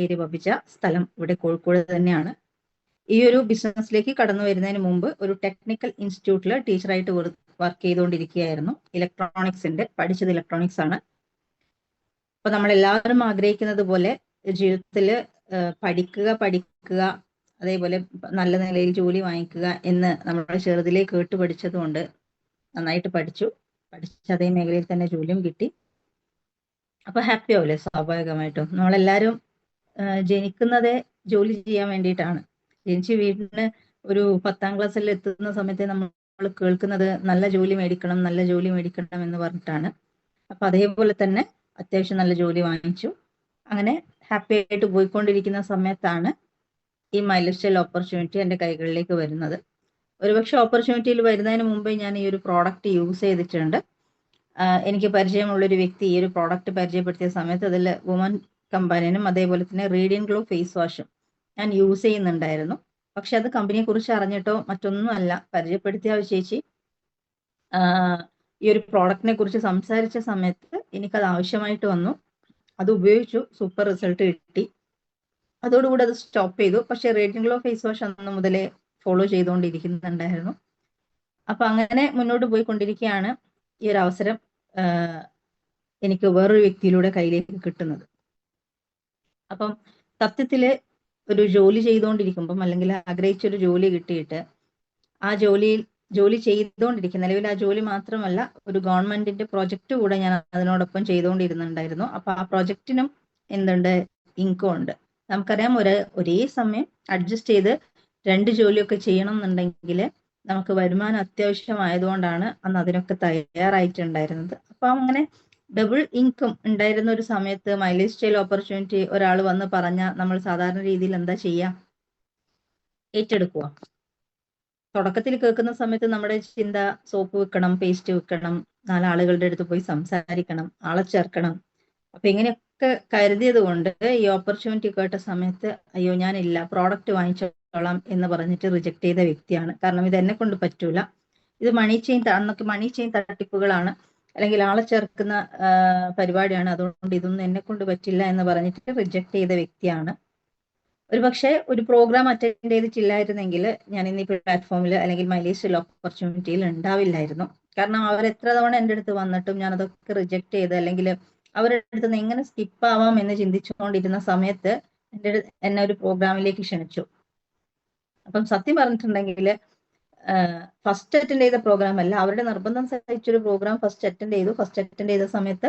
പേര് വപിച്ച. സ്ഥലം ഇവിടെ കോഴിക്കോട് തന്നെയാണ്. ഈ ഒരു ബിസിനസ്സിലേക്ക് കടന്നു വരുന്നതിന് മുമ്പ് ഒരു ടെക്നിക്കൽ ഇൻസ്റ്റിറ്റ്യൂട്ടിൽ ടീച്ചറായിട്ട് വർക്ക് ചെയ്തുകൊണ്ടിരിക്കുകയായിരുന്നു. ഇലക്ട്രോണിക്സിന്റെ പഠിച്ചത് ഇലക്ട്രോണിക്സ് ആണ്. അപ്പൊ നമ്മളെല്ലാവരും ആഗ്രഹിക്കുന്നത് പോലെ ജീവിതത്തിൽ പഠിക്കുക, അതേപോലെ നല്ല നിലയിൽ ജോലി വാങ്ങിക്കുക എന്ന് നമ്മൾ ചെറുതിലേ കേട്ട് പഠിച്ചത് കൊണ്ട് നന്നായിട്ട് പഠിച്ച അതേ മേഖലയിൽ തന്നെ ജോലിയും കിട്ടി. അപ്പൊ ഹാപ്പി ആവില്ലേ സ്വാഭാവികമായിട്ടും. നമ്മളെല്ലാവരും ജനിക്കുന്നതേ ജോലി ചെയ്യാൻ വേണ്ടിയിട്ടാണ്. ജനിച്ച് വീടിന് ഒരു 10ാം ക്ലാസ്സിൽ എത്തുന്ന സമയത്ത് നമ്മൾ കേൾക്കുന്നത് നല്ല ജോലി മേടിക്കണം എന്ന് പറഞ്ഞിട്ടാണ്. അപ്പൊ അതേപോലെ തന്നെ അത്യാവശ്യം നല്ല ജോലി വാങ്ങിച്ചു. അങ്ങനെ ഹാപ്പി ആയിട്ട് പോയിക്കൊണ്ടിരിക്കുന്ന സമയത്താണ് ഈ മൈ ലൈഫ് സ്റ്റൈൽ ഓപ്പർച്യൂണിറ്റി എൻ്റെ കൈകളിലേക്ക് വരുന്നത്. ഒരുപക്ഷെ ഓപ്പർച്യൂണിറ്റിയിൽ വരുന്നതിന് മുമ്പേ ഞാൻ ഈ ഒരു പ്രോഡക്റ്റ് യൂസ് ചെയ്തിട്ടുണ്ട്. എനിക്ക് പരിചയമുള്ളൊരു വ്യക്തി ഈ ഒരു പ്രോഡക്റ്റ് പരിചയപ്പെടുത്തിയ സമയത്ത് അതിൽ വുമൻ കമ്പാനിയനും അതേപോലെ തന്നെ റേഡിയൻ ഗ്ലോ ഫേസ് വാഷും ഞാൻ യൂസ് ചെയ്യുന്നുണ്ടായിരുന്നു. പക്ഷെ അത് കമ്പനിയെ കുറിച്ച് അറിഞ്ഞിട്ടോ മറ്റൊന്നും അല്ല. പരിചയപ്പെടുത്തിയ ഒരു ചേച്ചി ഈ ഒരു പ്രോഡക്റ്റിനെ കുറിച്ച് സംസാരിച്ച സമയത്ത് എനിക്കത് ആവശ്യമായിട്ട് വന്നു. അത് ഉപയോഗിച്ചു, സൂപ്പർ റിസൾട്ട് കിട്ടി. അതോടുകൂടി അത് സ്റ്റോപ്പ് ചെയ്തു. പക്ഷെ റേഡിയൻ ഗ്ലോ ഫേസ് വാഷ് അന്ന് മുതലേ ഫോളോ ചെയ്തുകൊണ്ടിരിക്കുന്നുണ്ടായിരുന്നു. അപ്പൊ അങ്ങനെ മുന്നോട്ട് പോയിക്കൊണ്ടിരിക്കുകയാണ് ഈ ഒരു അവസരം എനിക്ക് വേറൊരു വ്യക്തിയിലൂടെ കയ്യിലേക്ക് കിട്ടുന്നത്. അപ്പം സത്യത്തില് ഒരു ജോലി ചെയ്തുകൊണ്ടിരിക്കുമ്പം, അല്ലെങ്കിൽ ആഗ്രഹിച്ചൊരു ജോലി കിട്ടിയിട്ട് ആ ജോലി ചെയ്തുകൊണ്ടിരിക്കുന്ന, നിലവിൽ ആ ജോലി മാത്രമല്ല, ഒരു ഗവൺമെന്റിന്റെ പ്രൊജക്ട് കൂടെ ഞാൻ അതിനോടൊപ്പം ചെയ്തുകൊണ്ടിരുന്നുണ്ടായിരുന്നു. അപ്പൊ ആ പ്രൊജക്റ്റിനും എന്തുണ്ട്, ഇൻകം ഉണ്ട്. നമുക്കറിയാം, ഒരേ സമയം അഡ്ജസ്റ്റ് ചെയ്ത് 2 ജോലിയൊക്കെ ചെയ്യണം എന്നുണ്ടെങ്കിൽ നമുക്ക് വരുമാനം അത്യാവശ്യമായതുകൊണ്ടാണ് അന്ന് അതിനൊക്കെ തയ്യാറായിട്ടുണ്ടായിരുന്നത്. അപ്പൊ അങ്ങനെ ഡബിൾ ഇൻകം ഉണ്ടായിരുന്ന ഒരു സമയത്ത് മൈ ലൈഫ് സ്റ്റൈൽ ഓപ്പർച്യൂണിറ്റി ഒരാൾ വന്ന് പറഞ്ഞാൽ നമ്മൾ സാധാരണ രീതിയിൽ എന്താ ചെയ്യുക? ഏറ്റെടുക്കുക. തുടക്കത്തിൽ കേൾക്കുന്ന സമയത്ത് നമ്മുടെ ചിന്ത സോപ്പ് വിൽക്കണം, പേസ്റ്റ് വിൽക്കണം, 4 ആളുകളുടെ അടുത്ത് പോയി സംസാരിക്കണം, ആളെ ചേർക്കണം. അപ്പൊ ഇങ്ങനെയൊക്കെ കരുതിയത് കൊണ്ട് ഈ ഓപ്പർച്യൂണിറ്റി കേട്ട സമയത്ത് അയ്യോ ഞാനില്ല, പ്രോഡക്റ്റ് വാങ്ങിച്ചോളാം എന്ന് പറഞ്ഞിട്ട് റിജക്ട് ചെയ്ത വ്യക്തിയാണ്. കാരണം ഇത് എന്നെ കൊണ്ട് പറ്റൂല, ഇത് അന്നൊക്കെ മണി ചെയിൻ തട്ടിപ്പുകളാണ്, അല്ലെങ്കിൽ ആളെ ചേർക്കുന്ന പരിപാടിയാണ്, അതുകൊണ്ട് ഇതൊന്നും എന്നെ കൊണ്ട് പറ്റില്ല എന്ന് പറഞ്ഞിട്ട് റിജക്ട് ചെയ്ത വ്യക്തിയാണ്. ഒരുപക്ഷെ ഒരു പ്രോഗ്രാം അറ്റൻഡ് ചെയ്തിട്ടില്ലായിരുന്നെങ്കിൽ ഞാൻ ഇന്ന് ഈ പ്ലാറ്റ്ഫോമിൽ അല്ലെങ്കിൽ മൈ ലൈഫ് സ്റ്റൈൽ ഓപ്പർച്യൂണിറ്റിയിൽ ഉണ്ടാവില്ലായിരുന്നു. കാരണം അവർ എത്ര തവണ എൻ്റെ അടുത്ത് വന്നിട്ടും ഞാൻ അതൊക്കെ റിജക്ട് ചെയ്ത്, അല്ലെങ്കിൽ അവരുടെ അടുത്ത് നിന്ന് എങ്ങനെ സ്കിപ്പ് ആവാം എന്ന് ചിന്തിച്ചുകൊണ്ടിരുന്ന സമയത്ത് എന്നെ ഒരു പ്രോഗ്രാമിലേക്ക് ക്ഷണിച്ചു. അപ്പം സത്യം പറഞ്ഞിട്ടുണ്ടെങ്കിൽ ഫസ്റ്റ് അറ്റൻഡ് ചെയ്ത പ്രോഗ്രാം അല്ല, അവരുടെ നിർബന്ധം സഹിച്ചൊരു പ്രോഗ്രാം ഫസ്റ്റ് അറ്റൻഡ് ചെയ്ത സമയത്ത്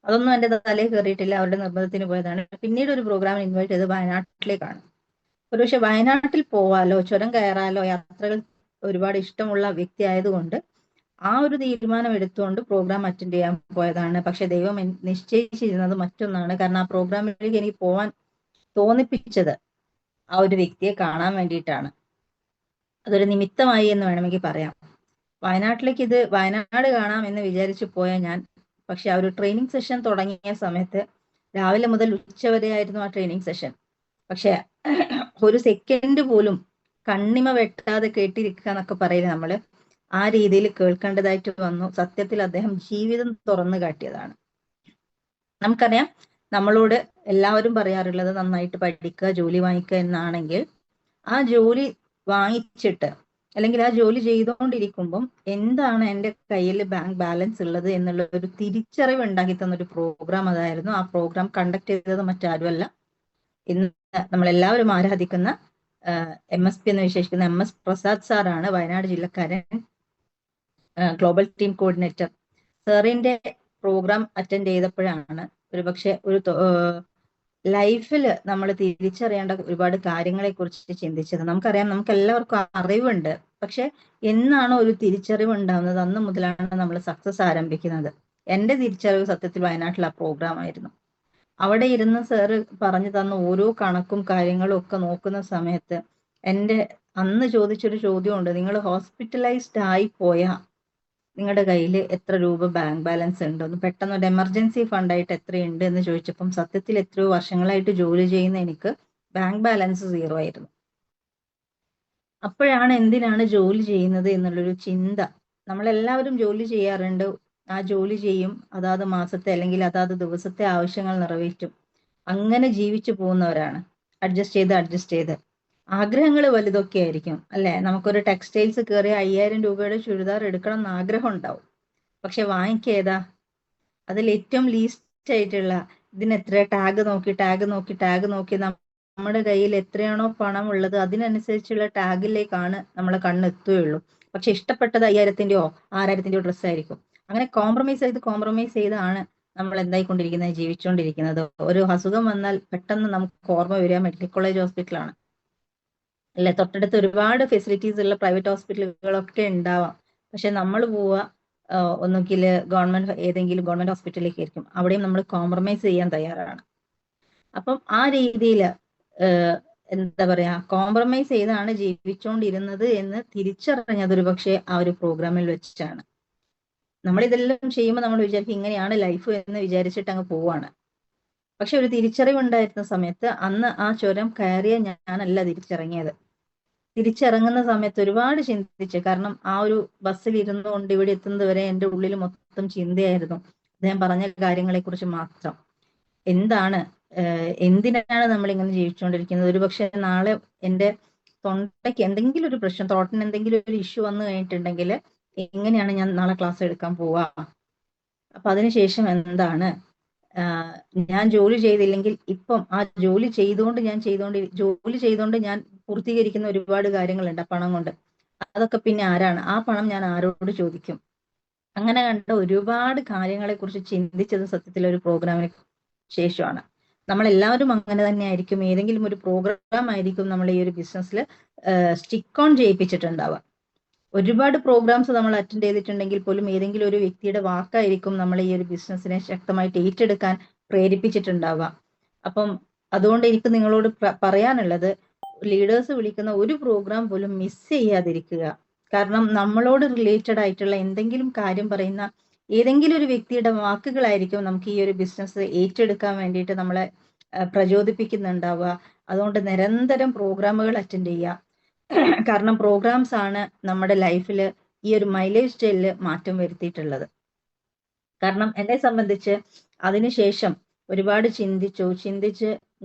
അതൊന്നും എൻ്റെ തലയിൽ കയറിയിട്ടില്ല, അവരുടെ നിർബന്ധത്തിന് പോയതാണ്. പിന്നീട് ഒരു പ്രോഗ്രാം ഇൻവൈറ്റ് ചെയ്ത് വയനാട്ടിലേക്കാണ്. ഒരുപക്ഷെ വയനാട്ടിൽ പോവാലോ, ചുരം കയറാലോ, യാത്രകൾ ഒരുപാട് ഇഷ്ടമുള്ള വ്യക്തി ആയതുകൊണ്ട് ആ ഒരു തീരുമാനം എടുത്തുകൊണ്ട് പ്രോഗ്രാം അറ്റൻഡ് ചെയ്യാൻ പോയതാണ്. പക്ഷെ ദൈവം നിശ്ചയിച്ചിരുന്നത് മറ്റൊന്നാണ്. കാരണം ആ പ്രോഗ്രാമിലേക്ക് എനിക്ക് പോവാൻ തോന്നിപ്പിച്ചത് ആ ഒരു വ്യക്തിയെ കാണാൻ വേണ്ടിയിട്ടാണ്. അതൊരു നിമിത്തമായി എന്ന് വേണമെങ്കിൽ പറയാം. വയനാട് കാണാം എന്ന് വിചാരിച്ചു പോയ ഞാൻ, പക്ഷെ ആ ഒരു ട്രെയിനിങ് സെഷൻ തുടങ്ങിയ സമയത്ത് രാവിലെ മുതൽ ഉച്ചവരെ ആയിരുന്നു ആ ട്രെയിനിങ് സെഷൻ. പക്ഷെ ഒരു സെക്കൻഡ് പോലും കണ്ണിമ വെട്ടാതെ കേട്ടിരിക്കുക എന്നൊക്കെ പറയില്ല നമ്മള്, ആ രീതിയിൽ കേൾക്കേണ്ടതായിട്ട് വന്നു. സത്യത്തിൽ അദ്ദേഹം ജീവിതം തുറന്നു കാട്ടിയതാണ്. നമുക്കറിയാം, നമ്മളോട് എല്ലാവരും പറയാറുള്ളത് നന്നായിട്ട് പഠിക്കുക, ജോലി വാങ്ങിക്കുക എന്നാണെങ്കിൽ, ആ ജോലി വാങ്ങിച്ചിട്ട് അല്ലെങ്കിൽ ആ ജോലി ചെയ്തുകൊണ്ടിരിക്കുമ്പം എന്താണ് എൻ്റെ കയ്യിൽ ബാങ്ക് ബാലൻസ് ഉള്ളത് എന്നുള്ള ഒരു തിരിച്ചറിവ് ഉണ്ടാക്കി തന്നൊരു പ്രോഗ്രാം അതായിരുന്നു. ആ പ്രോഗ്രാം കണ്ടക്ട് ചെയ്തത് മറ്റാരുമല്ല, ഇന്ന് നമ്മളെല്ലാവരും ആരാധിക്കുന്ന MSP എന്ന് വിശേഷിക്കുന്ന MS പ്രസാദ് സാറാണ്, വയനാട് ജില്ലക്കാരൻ, ഗ്ലോബൽ ടീം കോർഡിനേറ്റർ. സാറിന്റെ പ്രോഗ്രാം അറ്റൻഡ് ചെയ്തപ്പോഴാണ് ഒരുപക്ഷെ ഒരു ലൈഫിൽ നമ്മൾ തിരിച്ചറിയേണ്ട ഒരുപാട് കാര്യങ്ങളെ കുറിച്ച് ചിന്തിച്ചത്. നമുക്കറിയാം, നമുക്ക് എല്ലാവർക്കും അറിവുണ്ട്, പക്ഷെ എന്നാണോ ഒരു തിരിച്ചറിവ് ഉണ്ടാവുന്നത് അന്ന് മുതലാണ് നമ്മൾ സക്സസ് ആരംഭിക്കുന്നത്. എൻ്റെ തിരിച്ചറിവ് സത്യത്തിൽ വയനാട്ടിൽ ആ പ്രോഗ്രാം ആയിരുന്നു. അവിടെ ഇരുന്ന് സാറ് പറഞ്ഞു തന്ന ഓരോ കണക്കും കാര്യങ്ങളും ഒക്കെ നോക്കുന്ന സമയത്ത് എൻ്റെ അന്ന് ചോദിച്ചൊരു ചോദ്യമുണ്ട്, നിങ്ങൾ ഹോസ്പിറ്റലൈസ്ഡ് ആയി പോയാൽ നിങ്ങളുടെ കയ്യിൽ എത്ര രൂപ ബാങ്ക് ബാലൻസ് ഉണ്ട്, ഒന്ന് പെട്ടെന്ന് ഒരു എമർജൻസി ഫണ്ടായിട്ട് എത്രയുണ്ട് എന്ന് ചോദിച്ചപ്പം സത്യത്തിൽ എത്രയോ വർഷങ്ങളായിട്ട് ജോലി ചെയ്യുന്ന എനിക്ക് ബാങ്ക് ബാലൻസ് 0 ആയിരുന്നു. അപ്പോഴാണ് എന്തിനാണ് ജോലി ചെയ്യുന്നത് എന്നുള്ളൊരു ചിന്ത. നമ്മളെല്ലാവരും ജോലി ചെയ്യാറുണ്ട്, ആ ജോലി ചെയ്യും, അതാത് മാസത്തെ അല്ലെങ്കിൽ അതാത് ദിവസത്തെ ആവശ്യങ്ങൾ നിറവേറ്റും. അങ്ങനെ ജീവിച്ചു പോകുന്നവരാണ്. അഡ്ജസ്റ്റ് ചെയ്ത് ആഗ്രഹങ്ങൾ വലുതൊക്കെ ആയിരിക്കും അല്ലെ. നമുക്കൊരു ടെക്സ്റ്റൈൽസ് കയറി 5000 രൂപയുടെ ചുരിദാർ എടുക്കണം എന്ന് ആഗ്രഹം ഉണ്ടാവും. പക്ഷെ വാങ്ങിക്കേതാ അതിൽ ഏറ്റവും ലീസ്റ്റ് ആയിട്ടുള്ള, ഇതിന് എത്ര ടാഗ് നോക്കി നമ്മുടെ കയ്യിൽ എത്രയാണോ പണം ഉള്ളത് അതിനനുസരിച്ചുള്ള ടാഗിലേക്കാണ് നമ്മളെ കണ്ണെത്തുകയുള്ളൂ. പക്ഷെ ഇഷ്ടപ്പെട്ടത് 5000-ന്റെയോ 6000-ന്റെയോ ഡ്രസ്സായിരിക്കും. അങ്ങനെ കോംപ്രമൈസ് ചെയ്താണ് നമ്മൾ എന്തായിക്കൊണ്ടിരിക്കുന്നത്, ജീവിച്ചുകൊണ്ടിരിക്കുന്നത്. ഒരു അസുഖം വന്നാൽ പെട്ടെന്ന് നമുക്ക് ഓർമ്മ വരിക മെഡിക്കൽ കോളേജ് ഹോസ്പിറ്റലാണ് അല്ലെ. തൊട്ടടുത്ത് ഒരുപാട് ഫെസിലിറ്റീസ് ഉള്ള പ്രൈവറ്റ് ഹോസ്പിറ്റലുകളൊക്കെ ഉണ്ടാവാം. പക്ഷെ നമ്മൾ പോവുക ഒന്നുകിൽ ഏതെങ്കിലും ഗവൺമെന്റ് ഹോസ്പിറ്റലിലേക്ക് ആയിരിക്കും. അവിടെയും നമ്മൾ കോംപ്രമൈസ് ചെയ്യാൻ തയ്യാറാണ്. അപ്പം ആ രീതിയിൽ എന്താ പറയാ, കോംപ്രമൈസ് ചെയ്താണ് ജീവിച്ചുകൊണ്ടിരുന്നത് എന്ന് തിരിച്ചറിഞ്ഞത് ഒരു പക്ഷേ ആ ഒരു പ്രോഗ്രാമിൽ വെച്ചിട്ടാണ്. നമ്മൾ ഇതെല്ലാം ചെയ്യുമ്പോൾ നമ്മൾ വിചാരിക്കും ഇങ്ങനെയാണ് ലൈഫ് എന്ന് വിചാരിച്ചിട്ട് അങ്ങ് പോവാണ്. പക്ഷെ ഒരു തിരിച്ചറിവുണ്ടായിരുന്ന സമയത്ത് അന്ന് ആ ചുരം കയറിയ ഞാനല്ല തിരിച്ചിറങ്ങുന്ന സമയത്ത് ഒരുപാട് ചിന്തിച്ച്. കാരണം ആ ഒരു ബസ്സിൽ ഇരുന്നുകൊണ്ട് ഇവിടെ എത്തുന്നത് വരെ എൻ്റെ ഉള്ളിൽ മൊത്തം ചിന്തയായിരുന്നു. അദ്ദേഹം പറഞ്ഞ കാര്യങ്ങളെ കുറിച്ച് മാത്രം. എന്തിനാണ് നമ്മൾ ഇങ്ങനെ ജീവിച്ചുകൊണ്ടിരിക്കുന്നത്? ഒരുപക്ഷെ നാളെ എൻ്റെ തൊണ്ടയ്ക്ക് എന്തെങ്കിലും ഒരു പ്രശ്നം, ത്രോട്ടിന് എന്തെങ്കിലും ഒരു ഇഷ്യൂ വന്നു കഴിഞ്ഞിട്ടുണ്ടെങ്കിൽ എങ്ങനെയാണ് ഞാൻ നാളെ ക്ലാസ് എടുക്കാൻ പോവാ? അപ്പൊ അതിനുശേഷം എന്താണ്, ഞാൻ ജോലി ചെയ്തില്ലെങ്കിൽ ഇപ്പം ആ ജോലി ചെയ്തുകൊണ്ട് ഞാൻ പൂർത്തീകരിക്കുന്ന ഒരുപാട് കാര്യങ്ങളുണ്ട് ആ പണം കൊണ്ട്. അതൊക്കെ പിന്നെ ആരാണ്? ആ പണം ഞാൻ ആരോട് ചോദിക്കും? അങ്ങനെ കണ്ട ഒരുപാട് കാര്യങ്ങളെ കുറിച്ച് ചിന്തിച്ചത് സത്യത്തിൽ ഒരു പ്രോഗ്രാമിന് ശേഷമാണ്. നമ്മളെല്ലാവരും അങ്ങനെ തന്നെ ആയിരിക്കും. ഏതെങ്കിലും ഒരു പ്രോഗ്രാം ആയിരിക്കും നമ്മൾ ഈ ഒരു ബിസിനസ്സിൽ സ്റ്റിക്ക് ഓൺ ചെയ്യിപ്പിച്ചിട്ടുണ്ടാവുക. ഒരുപാട് പ്രോഗ്രാംസ് നമ്മൾ അറ്റൻഡ് ചെയ്തിട്ടുണ്ടെങ്കിൽ പോലും ഏതെങ്കിലും ഒരു വ്യക്തിയുടെ വാക്കായിരിക്കും നമ്മൾ ഈ ഒരു ബിസിനസ്സിനെ ശക്തമായിട്ട് ഏറ്റെടുക്കാൻ പ്രേരിപ്പിച്ചിട്ടുണ്ടാവുക. അപ്പം അതുകൊണ്ട് എനിക്ക് നിങ്ങളോട് പറയാനുള്ളത്, ലീഡേഴ്സ് വിളിക്കുന്ന ഒരു പ്രോഗ്രാം പോലും മിസ് ചെയ്യാതിരിക്കുക. കാരണം നമ്മളോട് റിലേറ്റഡ് ആയിട്ടുള്ള എന്തെങ്കിലും കാര്യം പറയുന്ന ഏതെങ്കിലും ഒരു വ്യക്തിയുടെ വാക്കുകളായിരിക്കും നമുക്ക് ഈ ഒരു ബിസിനസ് ഏറ്റെടുക്കാൻ വേണ്ടിയിട്ട് നമ്മളെ പ്രചോദിപ്പിക്കുന്നുണ്ടാവുക. അതുകൊണ്ട് നിരന്തരം പ്രോഗ്രാമുകൾ അറ്റൻഡ് ചെയ്യുക. കാരണം പ്രോഗ്രാംസ് ആണ് നമ്മുടെ ലൈഫിൽ ഈ ഒരു മൈലേജ് സ്റ്റൈലിൽ മാറ്റം വരുത്തിയിട്ടുള്ളത്. കാരണം എന്നെ സംബന്ധിച്ച് അതിനുശേഷം ഒരുപാട് ചിന്തിച്ച്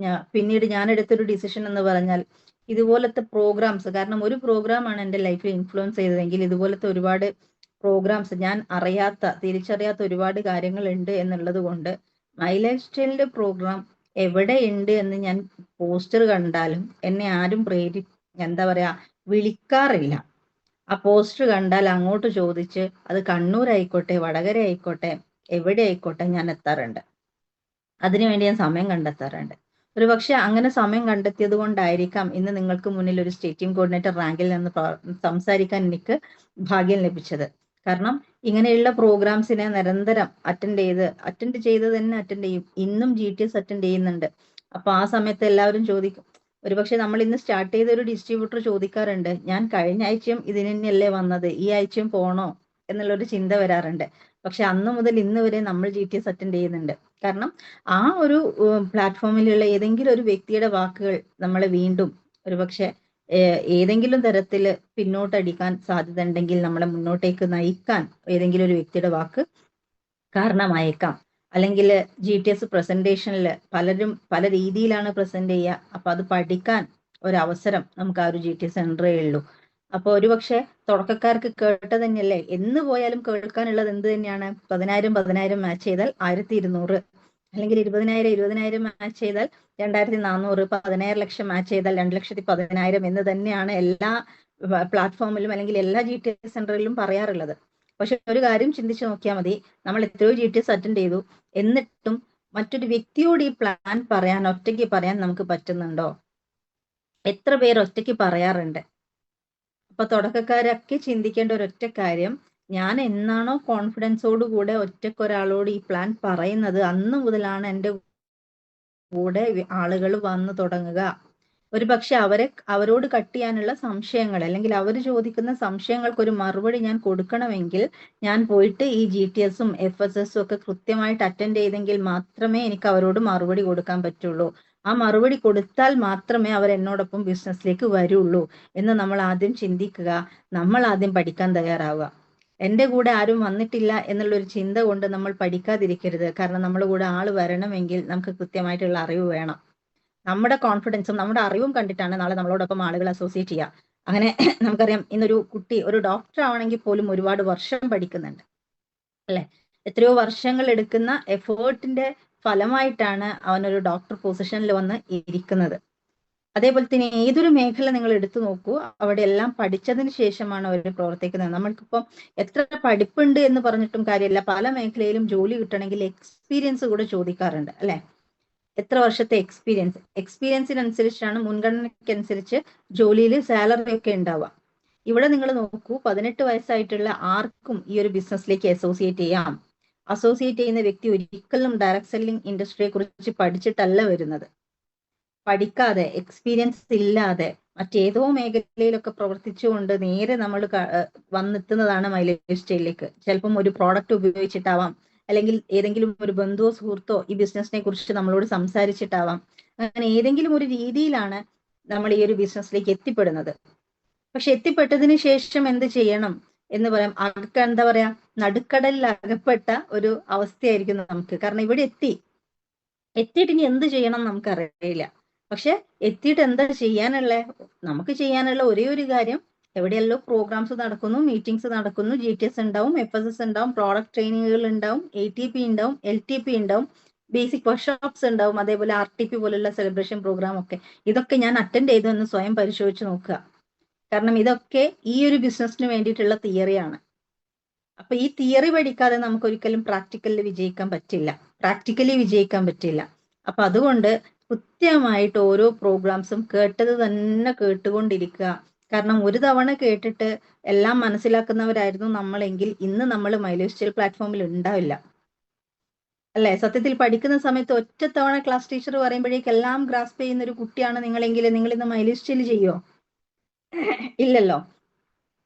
പിന്നീട് ഞാൻ എടുത്തൊരു ഡിസിഷൻ എന്ന് പറഞ്ഞാൽ, ഇതുപോലത്തെ പ്രോഗ്രാംസ്, കാരണം ഒരു പ്രോഗ്രാമാണ് എൻ്റെ ലൈഫിൽ ഇൻഫ്ലുവൻസ് ചെയ്തതെങ്കിൽ ഇതുപോലത്തെ ഒരുപാട് പ്രോഗ്രാംസ്, ഞാൻ തിരിച്ചറിയാത്ത ഒരുപാട് കാര്യങ്ങൾ ഉണ്ട് എന്നുള്ളത് കൊണ്ട് മൈ ലൈഫ് സ്റ്റൈലിന്റെ പ്രോഗ്രാം എവിടെ ഉണ്ട് എന്ന് ഞാൻ പോസ്റ്റർ കണ്ടാലും എന്നെ ആരും എന്താ പറയാ വിളിക്കാറില്ല. ആ പോസ്റ്റർ കണ്ടാൽ അങ്ങോട്ട് ചോദിച്ച്, അത് കണ്ണൂരായിക്കോട്ടെ വടകര ആയിക്കോട്ടെ എവിടെ ആയിക്കോട്ടെ ഞാൻ എത്താറുണ്ട്. അതിനുവേണ്ടി ഞാൻ സമയം കണ്ടെത്താറുണ്ട്. ഒരു പക്ഷെ അങ്ങനെ സമയം കണ്ടെത്തിയത് കൊണ്ടായിരിക്കാം ഇന്ന് നിങ്ങൾക്ക് മുന്നിൽ ഒരു സ്റ്റേറ്റ് ടീം കോർഡിനേറ്റർ റാങ്കിൽ നിന്ന് സംസാരിക്കാൻ എനിക്ക് ഭാഗ്യം ലഭിച്ചത്. കാരണം ഇങ്ങനെയുള്ള പ്രോഗ്രാംസിനെ നിരന്തരം അറ്റൻഡ് ചെയ്യും. ഇന്നും GTS അറ്റൻഡ് ചെയ്യുന്നുണ്ട്. അപ്പൊ ആ സമയത്ത് എല്ലാവരും ചോദിക്കും, ഒരുപക്ഷെ നമ്മൾ ഇന്ന് സ്റ്റാർട്ട് ചെയ്ത ഒരു ഡിസ്ട്രിബ്യൂട്ടർ ചോദിക്കാറുണ്ട്, ഞാൻ കഴിഞ്ഞ ആഴ്ചയും ഇതിന് തന്നെയല്ലേ വന്നത്, ഈ ആഴ്ചയും പോണോ എന്നുള്ളൊരു ചിന്ത വരാറുണ്ട്. പക്ഷെ അന്ന് മുതൽ ഇന്ന് വരെ നമ്മൾ GTS അറ്റൻഡ് ചെയ്യുന്നുണ്ട്. കാരണം ആ ഒരു പ്ലാറ്റ്ഫോമിലുള്ള ഏതെങ്കിലും ഒരു വ്യക്തിയുടെ വാക്കുകൾ നമ്മളെ വീണ്ടും ഒരുപക്ഷെ ഏതെങ്കിലും തരത്തിൽ പിന്നോട്ടടിക്കാൻ സാധ്യത ഉണ്ടെങ്കിൽ നമ്മളെ മുന്നോട്ടേക്ക് നയിക്കാൻ ഏതെങ്കിലും ഒരു വ്യക്തിയുടെ വാക്ക് കാരണമായേക്കാം. അല്ലെങ്കിൽ GTS പ്രസന്റേഷനിൽ പലരും പല രീതിയിലാണ് പ്രസന്റ് ചെയ്യുക. അപ്പൊ അത് പഠിക്കാൻ ഒരവസരം നമുക്ക് ആ ഒരു GTS സെന്ററേ ഉള്ളൂ. അപ്പൊ ഒരുപക്ഷെ തുടക്കക്കാർക്ക് കേട്ട തന്നെയല്ലേ, എന്ന് പോയാലും കേൾക്കാനുള്ളത് എന്ത് തന്നെയാണ്? 10000 മാച്ച് ചെയ്താൽ 1200, അല്ലെങ്കിൽ 20000 മാച്ച് ചെയ്താൽ 2400, 16 ലക്ഷം മാച്ച് ചെയ്താൽ 2,10,000 എന്ന് തന്നെയാണ് എല്ലാ പ്ലാറ്റ്ഫോമിലും അല്ലെങ്കിൽ എല്ലാ GTS സെന്ററിലും പറയാറുള്ളത്. പക്ഷെ ഒരു കാര്യം ചിന്തിച്ചു നോക്കിയാൽ മതി, നമ്മൾ എത്രയോ GTS അറ്റൻഡ് ചെയ്തു, എന്നിട്ടും മറ്റൊരു വ്യക്തിയോട് ഈ പ്ലാൻ ഒറ്റയ്ക്ക് പറയാൻ നമുക്ക് പറ്റുന്നുണ്ടോ? എത്ര പേർ ഒറ്റയ്ക്ക് പറയാറുണ്ട്? അപ്പൊ തുടക്കക്കാരൊക്കെ ചിന്തിക്കേണ്ട ഒരൊറ്റ കാര്യം, ഞാൻ എന്നാണോ കോൺഫിഡൻസോട് കൂടെ ഒറ്റയ്ക്കൊരാളോട് ഈ പ്ലാൻ പറയുന്നത്, അന്ന് മുതലാണ് എൻ്റെ കൂടെ ആളുകൾ വന്നു തുടങ്ങുക. ഒരു പക്ഷെ അവരോട് കട്ട് ചെയ്യാനുള്ള സംശയങ്ങൾ, അല്ലെങ്കിൽ അവർ ചോദിക്കുന്ന സംശയങ്ങൾക്ക് ഒരു മറുപടി ഞാൻ കൊടുക്കണമെങ്കിൽ ഞാൻ പോയിട്ട് ഈ GTS-ഉം FSS-ഉം ഒക്കെ കൃത്യമായിട്ട് അറ്റൻഡ് ചെയ്തെങ്കിൽ മാത്രമേ എനിക്ക് അവരോട് മറുപടി കൊടുക്കാൻ പറ്റുള്ളൂ. ആ മറുപടി കൊടുത്താൽ മാത്രമേ അവർ എന്നോടൊപ്പം ബിസിനസ്സിലേക്ക് വരുള്ളൂ എന്ന് നമ്മൾ ആദ്യം ചിന്തിക്കുക. നമ്മൾ ആദ്യം പഠിക്കാൻ തയ്യാറാവുക. എൻ്റെ കൂടെ ആരും വന്നിട്ടില്ല എന്നുള്ളൊരു ചിന്ത കൊണ്ട് നമ്മൾ പഠിക്കാതിരിക്കരുത്. കാരണം നമ്മുടെ കൂടെ ആള് വരണമെങ്കിൽ നമുക്ക് കൃത്യമായിട്ടുള്ള അറിവ് വേണം. നമ്മുടെ കോൺഫിഡൻസും നമ്മുടെ അറിവും കണ്ടിട്ടാണ് നാളെ നമ്മളോടൊപ്പം ആളുകൾ അസോസിയേറ്റ് ചെയ്യുക. അങ്ങനെ നമുക്കറിയാം, ഇന്നൊരു കുട്ടി ഒരു ഡോക്ടർ ആവണമെങ്കിൽ പോലും ഒരുപാട് വർഷം പഠിക്കുന്നുണ്ട്, അല്ലെ? എത്രയോ വർഷങ്ങൾ എടുക്കുന്ന എഫേർട്ടിന്റെ ഫലമായിട്ടാണ് അവനൊരു ഡോക്ടർ പൊസിഷനിൽ വന്ന് ഇരിക്കുന്നത്. അതേപോലെ തന്നെ ഏതൊരു മേഖല നിങ്ങൾ എടുത്തു നോക്കൂ, അവിടെ എല്ലാം പഠിച്ചതിന് ശേഷമാണ് അവർ പ്രവർത്തിക്കുന്നത്. നമ്മൾക്കിപ്പം എത്ര പഠിപ്പുണ്ട് എന്ന് പറഞ്ഞിട്ടും കാര്യമില്ല, പല മേഖലയിലും ജോലി കിട്ടണമെങ്കിൽ എക്സ്പീരിയൻസ് കൂടെ ചോദിക്കാറുണ്ട്, അല്ലെ? എത്ര വർഷത്തെ എക്സ്പീരിയൻസിനനുസരിച്ചാണ്, മുൻഗണനയ്ക്കനുസരിച്ച് ജോലിയിൽ സാലറി ഒക്കെ ഉണ്ടാവുക. ഇവിടെ നിങ്ങൾ നോക്കൂ, 18 വയസ്സായിട്ടുള്ള ആർക്കും ഈ ഒരു ബിസിനസ്സിലേക്ക് അസോസിയേറ്റ് ചെയ്യാം. അസോസിയേറ്റ് ചെയ്യുന്ന വ്യക്തി ഒരിക്കലും ഡയറക്ട് സെല്ലിംഗ് ഇൻഡസ്ട്രിയെ കുറിച്ച് പഠിച്ചിട്ടല്ല വരുന്നത്. പഠിക്കാതെ, എക്സ്പീരിയൻസ് ഇല്ലാതെ മറ്റേതോ മേഖലയിലൊക്കെ പ്രവർത്തിച്ചുകൊണ്ട് നേരെ നമ്മൾ വന്നെത്തുന്നതാണ് മൈലേജ് സ്റ്റൈലിലേക്ക്. ചിലപ്പം ഒരു പ്രോഡക്റ്റ് ഉപയോഗിച്ചിട്ടാവാം, അല്ലെങ്കിൽ ഏതെങ്കിലും ഒരു ബന്ധുവോ സുഹൃത്തോ ഈ ബിസിനസിനെ കുറിച്ച് നമ്മളോട് സംസാരിച്ചിട്ടാവാം. അങ്ങനെ ഏതെങ്കിലും ഒരു രീതിയിലാണ് നമ്മൾ ഈ ഒരു ബിസിനസ്സിലേക്ക് എത്തിപ്പെടുന്നത്. പക്ഷെ എത്തിപ്പെട്ടതിന് ശേഷം എന്ത് ചെയ്യണം എന്ന് പറയാം, എന്താ പറയാ, നടുക്കടലിൽ അകപ്പെട്ട ഒരു അവസ്ഥയായിരിക്കും നമുക്ക്. കാരണം ഇവിടെ എത്തിയിട്ട് ഇനി എന്ത് ചെയ്യണം നമുക്കറിയില്ല. പക്ഷെ എത്തിയിട്ട് എന്താ ചെയ്യാനുള്ള, നമുക്ക് ചെയ്യാനുള്ള ഒരേ ഒരു കാര്യം, എവിടെയല്ലോ പ്രോഗ്രാംസ് നടക്കുന്നു, മീറ്റിംഗ്സ് നടക്കുന്നു, GTS ഉണ്ടാവും, FSS ഉണ്ടാവും, പ്രോഡക്റ്റ് ട്രെയിനിങ്ങുകൾ ഉണ്ടാവും, ATP ഉണ്ടാവും, LTP ഉണ്ടാവും, ബേസിക് വർക്ക്ഷോപ്സ് ഉണ്ടാവും, അതേപോലെ RTP പോലുള്ള സെലിബ്രേഷൻ പ്രോഗ്രാം ഒക്കെ. ഇതൊക്കെ ഞാൻ അറ്റൻഡ് ചെയ്തു എന്ന് സ്വയം പരിശോധിച്ച് നോക്കുക. കാരണം ഇതൊക്കെ ഈ ഒരു ബിസിനസ്സിന് വേണ്ടിയിട്ടുള്ള തിയറിയാണ്. അപ്പൊ ഈ തിയറി പഠിക്കാതെ നമുക്ക് ഒരിക്കലും പ്രാക്ടിക്കലി വിജയിക്കാൻ പറ്റില്ല. അപ്പൊ അതുകൊണ്ട് കൃത്യമായിട്ട് ഓരോ പ്രോഗ്രാംസും കേട്ടത് തന്നെ കേട്ടുകൊണ്ടിരിക്കുക. കാരണം ഒരു തവണ കേട്ടിട്ട് എല്ലാം മനസ്സിലാക്കുന്നവരായിരുന്നു നമ്മളെങ്കിൽ ഇന്ന് നമ്മൾ മൈലേജ് സ്റ്റൈൽ പ്ലാറ്റ്ഫോമിൽ ഉണ്ടാവില്ല, അല്ലെ? സത്യത്തിൽ പഠിക്കുന്ന സമയത്ത് ഒറ്റത്തവണ ക്ലാസ് ടീച്ചർ പറയുമ്പോഴേക്ക് എല്ലാം ഗ്രാസ്പ് ചെയ്യുന്ന ഒരു കുട്ടിയാണ് നിങ്ങളെങ്കിൽ നിങ്ങൾ ഇന്ന് മൈലേജ് സ്റ്റൈൽ ചെയ്യോ? ഇല്ലല്ലോ.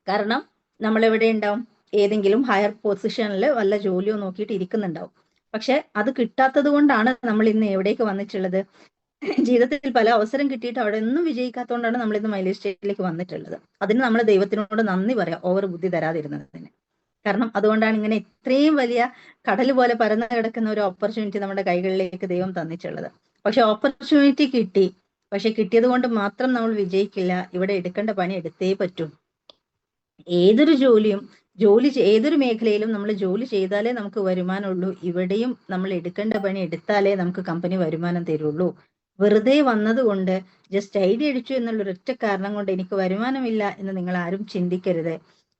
കാരണം നമ്മൾ എവിടെ ഉണ്ടാവും? ഏതെങ്കിലും ഹയർ പൊസിഷനിൽ വല്ല ജോലിയോ നോക്കിയിട്ട് ഇരിക്കുന്നുണ്ടാവും. പക്ഷെ അത് കിട്ടാത്തത് കൊണ്ടാണ് നമ്മൾ ഇന്ന് എവിടേക്ക് വന്നിട്ടുള്ളത്. ജീവിതത്തിൽ പല അവസരം കിട്ടിയിട്ട് അവിടെ ഒന്നും വിജയിക്കാത്തതുകൊണ്ടാണ് നമ്മൾ ഇന്ന് മൈലേജ് സ്റ്റേറ്റിലേക്ക് വന്നിട്ടുള്ളത്. അതിന് നമ്മൾ ദൈവത്തിനോട് നന്ദി പറയാം, ഓവർ ബുദ്ധി തരാതിരുന്നതിന്. കാരണം അതുകൊണ്ടാണ് ഇങ്ങനെ ഇത്രയും വലിയ കടൽ പോലെ പരന്നു കിടക്കുന്ന ഒരു ഓപ്പർച്യൂണിറ്റി നമ്മുടെ കൈകളിലേക്ക് ദൈവം തന്നിട്ടുള്ളത്. പക്ഷെ ഓപ്പർച്യൂണിറ്റി കിട്ടി, പക്ഷെ കിട്ടിയത് കൊണ്ട് മാത്രം നമ്മൾ വിജയിക്കില്ല. ഇവിടെ എടുക്കേണ്ട പണി എടുത്തേ പറ്റൂ. ഏതൊരു മേഖലയിലും നമ്മൾ ജോലി ചെയ്താലേ നമുക്ക് വരുമാനമുള്ളൂ. ഇവിടെയും നമ്മൾ എടുക്കേണ്ട പണി എടുത്താലേ നമുക്ക് കമ്പനി വരുമാനം തരുള്ളൂ. വെറുതെ വന്നതുകൊണ്ട്, ജസ്റ്റ് ഐഡിയ അടിച്ചു എന്നുള്ള ഒരൊറ്റ കാരണം കൊണ്ട് എനിക്ക് വരുമാനമില്ല എന്ന് നിങ്ങൾ ആരും ചിന്തിക്കരുത്.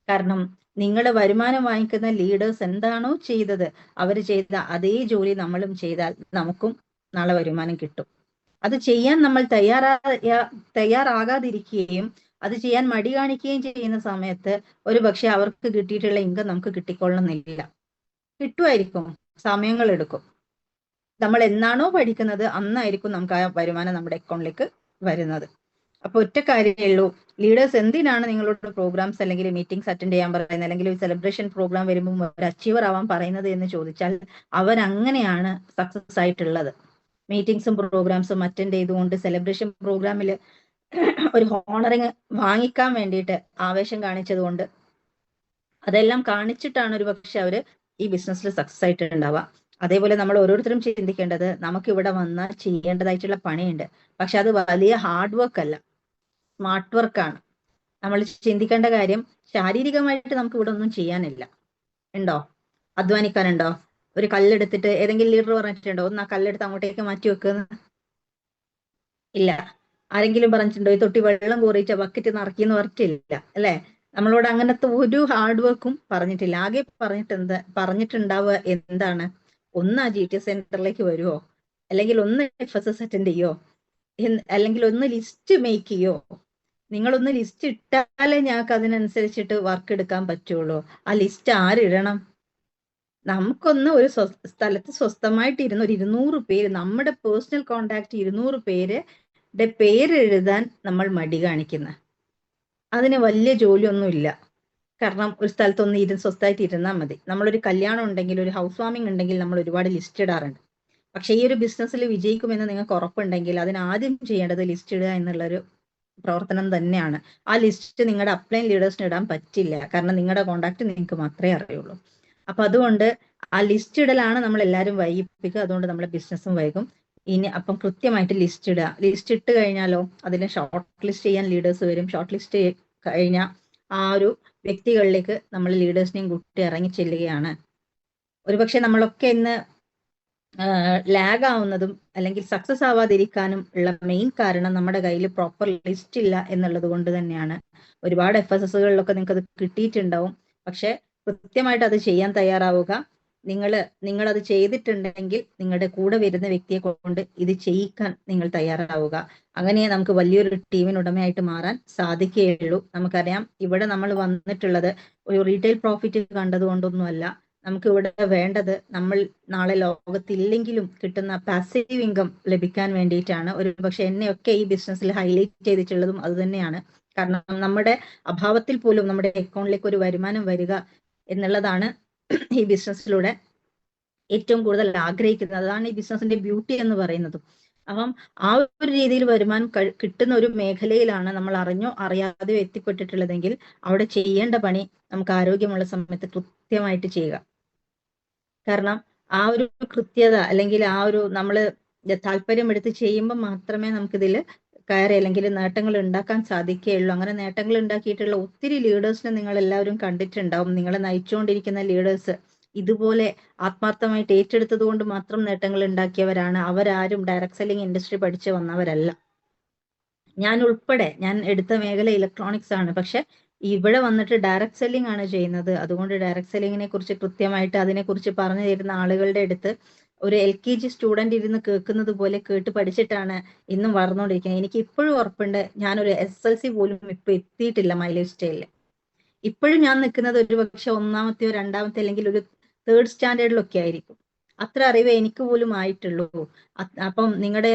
കാരണം നിങ്ങളുടെ വരുമാനം വാങ്ങിക്കുന്ന ലീഡേഴ്സ് എന്താണോ ചെയ്തത്, അവർ ചെയ്ത അതേ ജോലി നമ്മളും ചെയ്താൽ നമുക്കും നാളെ വരുമാനം കിട്ടും. അത് ചെയ്യാൻ നമ്മൾ തയ്യാറാകാതിരിക്കുകയും അത് ചെയ്യാൻ മടി കാണിക്കുകയും ചെയ്യുന്ന സമയത്ത് ഒരു പക്ഷെ അവർക്ക് കിട്ടിയിട്ടുള്ള ഇൻകം നമുക്ക് കിട്ടിക്കൊള്ളണമെന്നില്ല. കിട്ടുമായിരിക്കും, സമയങ്ങൾ എടുക്കും. നമ്മൾ എന്നാണോ പഠിക്കുന്നത് അന്നായിരിക്കും നമുക്ക് ആ വരുമാനം നമ്മുടെ അക്കൗണ്ടിലേക്ക് വരുന്നത്. അപ്പൊ ഒറ്റ കാര്യമേ ഉള്ളൂ, ലീഡേഴ്സ് എന്തിനാണ് നിങ്ങളോട് പ്രോഗ്രാംസ് അല്ലെങ്കിൽ മീറ്റിംഗ്സ് അറ്റൻഡ് ചെയ്യാൻ പറയുന്നത്, അല്ലെങ്കിൽ ഒരു സെലിബ്രേഷൻ പ്രോഗ്രാം വരുമ്പോൾ ഒരു അച്ചീവർ ആവാൻ പറയുന്നത് എന്ന് ചോദിച്ചാൽ അവരങ്ങനെയാണ് സക്സസ് ആയിട്ടുള്ളത്. മീറ്റിംഗ്സും പ്രോഗ്രാംസും അറ്റൻഡ് ചെയ്തുകൊണ്ട് സെലിബ്രേഷൻ പ്രോഗ്രാമിൽ ഒരു ഹോണറിങ് വാങ്ങിക്കാൻ വേണ്ടിയിട്ട് ആവേശം കാണിച്ചത് കൊണ്ട്, അതെല്ലാം കാണിച്ചിട്ടാണ് ഒരു പക്ഷെ അവര് ഈ ബിസിനസ്സിൽ സക്സസ് ആയിട്ട് ഉണ്ടാവുക. അതേപോലെ നമ്മൾ ഓരോരുത്തരും ചിന്തിക്കേണ്ടത്, നമുക്ക് ഇവിടെ വന്നാൽ ചെയ്യേണ്ടതായിട്ടുള്ള പണിയുണ്ട്. പക്ഷെ അത് വലിയ ഹാർഡ് വർക്ക് അല്ല, സ്മാർട്ട് വർക്കാണ്. നമ്മൾ ചിന്തിക്കേണ്ട കാര്യം, ശാരീരികമായിട്ട് നമുക്ക് ഇവിടെ ഒന്നും ചെയ്യാനില്ല. ഉണ്ടോ? അധ്വാനിക്കാനുണ്ടോ? ഒരു കല്ലെടുത്തിട്ട് ഏതെങ്കിലും ലീഡർ പറഞ്ഞിട്ടുണ്ടോ ഒന്ന് ആ കല്ലെടുത്ത് അങ്ങോട്ടേക്ക് മാറ്റി വെക്കുന്ന? ഇല്ല. ആരെങ്കിലും പറഞ്ഞിട്ടുണ്ടോ ഈ തൊട്ടി വെള്ളം കോറിച്ച ബക്കറ്റ് നിറക്കിന്ന് പറഞ്ഞിട്ടില്ല, അല്ലെ? നമ്മളോട് അങ്ങനത്തെ ഒരു ഹാർഡ് വർക്കും പറഞ്ഞിട്ടില്ല. ആകെ പറഞ്ഞിട്ടുണ്ടാവുക എന്താണ്, ഒന്ന് ആ GTS സെന്ററിലേക്ക് വരുമോ, അല്ലെങ്കിൽ ഒന്ന് FSS അറ്റൻഡ് ചെയ്യോ, അല്ലെങ്കിൽ ഒന്ന് ലിസ്റ്റ് മേക്ക് ചെയ്യോ. നിങ്ങളൊന്ന് ലിസ്റ്റ് ഇട്ടാലേ ഞങ്ങൾക്ക് അതിനനുസരിച്ചിട്ട് വർക്ക് എടുക്കാൻ പറ്റുള്ളൂ. ആ ലിസ്റ്റ് ആരിടണം? നമുക്കൊന്ന് ഒരു സ്ഥലത്ത് സ്വസ്ഥമായിട്ട് ഇരുന്ന് ഒരു 200 പേര്, നമ്മുടെ പേഴ്സണൽ കോണ്ടാക്ട് 200 പേരുടെ പേരെഴുതാൻ നമ്മൾ മടി കാണിക്കുന്ന, അതിന് വലിയ ജോലിയൊന്നും ഇല്ല. കാരണം ഒരു സ്ഥലത്തൊന്ന് സ്വസ്ഥമായിട്ട് ഇരുന്നാൽ മതി. നമ്മളൊരു കല്യാണം ഉണ്ടെങ്കിൽ, ഒരു ഹൗസ് വാമിംഗ് ഉണ്ടെങ്കിൽ നമ്മൾ ഒരുപാട് ലിസ്റ്റ് ഇടാറുണ്ട്. പക്ഷെ ഈ ഒരു ബിസിനസ്സിൽ വിജയിക്കുമെന്ന് നിങ്ങൾക്ക് ഉറപ്പുണ്ടെങ്കിൽ അതിന് ആദ്യം ചെയ്യേണ്ടത് ലിസ്റ്റ് ഇടുക എന്നുള്ളൊരു പ്രവർത്തനം തന്നെയാണ്. ആ ലിസ്റ്റ് നിങ്ങളുടെ അപ്ലൈൻ ലീഡേഴ്സിന് ഇടാൻ പറ്റില്ല. കാരണം നിങ്ങളുടെ കോണ്ടാക്ട് നിങ്ങൾക്ക് മാത്രമേ അറിയുള്ളൂ. അപ്പൊ അതുകൊണ്ട് ആ ലിസ്റ്റ് ഇടലാണ് നമ്മൾ എല്ലാവരും വൈകിപ്പിക്കുക. അതുകൊണ്ട് നമ്മുടെ ബിസിനസ്സും വൈകും. ഇനി അപ്പം കൃത്യമായിട്ട് ലിസ്റ്റ് ഇടുക. ലിസ്റ്റ് ഇട്ട് കഴിഞ്ഞാലോ അതിനെ ഷോർട്ട് ലിസ്റ്റ് ചെയ്യാൻ ലീഡേഴ്സ് വരും. ഷോർട്ട് ലിസ്റ്റ് കഴിഞ്ഞാൽ ആ ഒരു വ്യക്തികളിലേക്ക് നമ്മൾ ലീഡേഴ്സിനെയും കൂട്ടി ഇറങ്ങി ചെല്ലുകയാണ്. ഒരുപക്ഷെ നമ്മളൊക്കെ ഇന്ന് ലാഗ് ആവുന്നതും അല്ലെങ്കിൽ സക്സസ് ആവാതിരിക്കാനും ഉള്ള മെയിൻ കാരണം നമ്മുടെ കയ്യിൽ പ്രോപ്പർ ലിസ്റ്റ് ഇല്ല എന്നുള്ളത് കൊണ്ട് തന്നെയാണ്. ഒരുപാട് FSSകളിലൊക്കെ നിങ്ങൾക്ക് അത് കിട്ടിയിട്ടുണ്ടാവും. പക്ഷെ കൃത്യമായിട്ട് അത് ചെയ്യാൻ തയ്യാറാവുക. നിങ്ങൾ അത് ചെയ്തിട്ടുണ്ടെങ്കിൽ നിങ്ങളുടെ കൂടെ വരുന്ന വ്യക്തിയെ കൊണ്ട് ഇത് ചെയ്യിക്കാൻ നിങ്ങൾ തയ്യാറാവുക. അങ്ങനെ നമുക്ക് വലിയൊരു ടീമിനുടമയായിട്ട് മാറാൻ സാധിക്കുകയുള്ളൂ. നമുക്കറിയാം, ഇവിടെ നമ്മൾ വന്നിട്ടുള്ളത് ഒരു റീറ്റെയിൽ പ്രോഫിറ്റ് കണ്ടതുകൊണ്ടൊന്നുമല്ല. നമുക്ക് ഇവിടെ വേണ്ടത് നമ്മൾ നാളെ ലോകത്തില്ലെങ്കിലും കിട്ടുന്ന പാസീവ് ഇൻകം ലഭിക്കാൻ വേണ്ടിയിട്ടാണ്. ഒരു പക്ഷെ എന്നെയൊക്കെ ഈ ബിസിനസ്സിൽ ഹൈലൈറ്റ് ചെയ്തിട്ടുള്ളതും അത് തന്നെയാണ്. കാരണം നമ്മുടെ അഭാവത്തിൽ പോലും നമ്മുടെ അക്കൗണ്ടിലേക്ക് ഒരു വരുമാനം വരിക എന്നുള്ളതാണ് ഈ ബിസിനസ്സിലൂടെ ഏറ്റവും കൂടുതൽ ആഗ്രഹിക്കുന്നത്. അതാണ് ഈ ബിസിനസിന്റെ ബ്യൂട്ടി എന്ന് പറയുന്നതും. അപ്പം ആ ഒരു രീതിയിൽ വരുമാനം കിട്ടുന്ന ഒരു മേഖലയിലാണ് നമ്മൾ അറിഞ്ഞോ അറിയാതെയോ എത്തിപ്പെട്ടിട്ടുള്ളതെങ്കിൽ അവിടെ ചെയ്യേണ്ട പണി നമുക്ക് ആരോഗ്യമുള്ള സമയത്ത് കൃത്യമായിട്ട് ചെയ്യുക. കാരണം ആ ഒരു കൃത്യത അല്ലെങ്കിൽ ആ ഒരു നമ്മൾ താല്പര്യം എടുത്ത് ചെയ്യുമ്പോൾ മാത്രമേ നമുക്കിതിൽ കയറി അല്ലെങ്കിൽ നേട്ടങ്ങൾ ഉണ്ടാക്കാൻ സാധിക്കുകയുള്ളൂ. അങ്ങനെ നേട്ടങ്ങൾ ഉണ്ടാക്കിയിട്ടുള്ള ഒത്തിരി ലീഡേഴ്സിനെ നിങ്ങൾ എല്ലാവരും കണ്ടിട്ടുണ്ടാവും. നിങ്ങളെ നയിച്ചുകൊണ്ടിരിക്കുന്ന ലീഡേഴ്സ് ഇതുപോലെ ആത്മാർത്ഥമായിട്ട് ഏറ്റെടുത്തത് കൊണ്ട് മാത്രം നേട്ടങ്ങൾ ഉണ്ടാക്കിയവരാണ്. അവരാരും ഡയറക്ട് സെല്ലിംഗ് ഇൻഡസ്ട്രി പഠിച്ചു വന്നവരല്ല. ഞാൻ ഉൾപ്പെടെ ഞാൻ എടുത്ത മേഖല ഇലക്ട്രോണിക്സ് ആണ്. പക്ഷെ ഇവിടെ വന്നിട്ട് ഡയറക്ട് സെല്ലിംഗ് ആണ് ചെയ്യുന്നത്. അതുകൊണ്ട് ഡയറക്ട് സെല്ലിങ്ങിനെ കുറിച്ച് കൃത്യമായിട്ട് അതിനെക്കുറിച്ച് പറഞ്ഞു തരുന്ന ആളുകളുടെ അടുത്ത് ഒരു LKG സ്റ്റുഡന്റ് ഇരുന്ന് കേൾക്കുന്നത് പോലെ കേട്ട് പഠിച്ചിട്ടാണ് ഇന്നും വളർന്നുകൊണ്ടിരിക്കുന്നത്. എനിക്ക് ഇപ്പോഴും ഉറപ്പുണ്ട്, ഞാനൊരു SLC പോലും ഇപ്പൊ എത്തിയിട്ടില്ല മൈ ലൈഫ് സ്റ്റൈലില്. ഇപ്പോഴും ഞാൻ നിൽക്കുന്നത് ഒരു പക്ഷെ ഒന്നാമത്തെയോ രണ്ടാമത്തെ അല്ലെങ്കിൽ ഒരു 3rd സ്റ്റാൻഡേർഡിലൊക്കെ ആയിരിക്കും. അത്ര അറിവേ എനിക്ക് പോലും ആയിട്ടുള്ളൂ. അപ്പം നിങ്ങളുടെ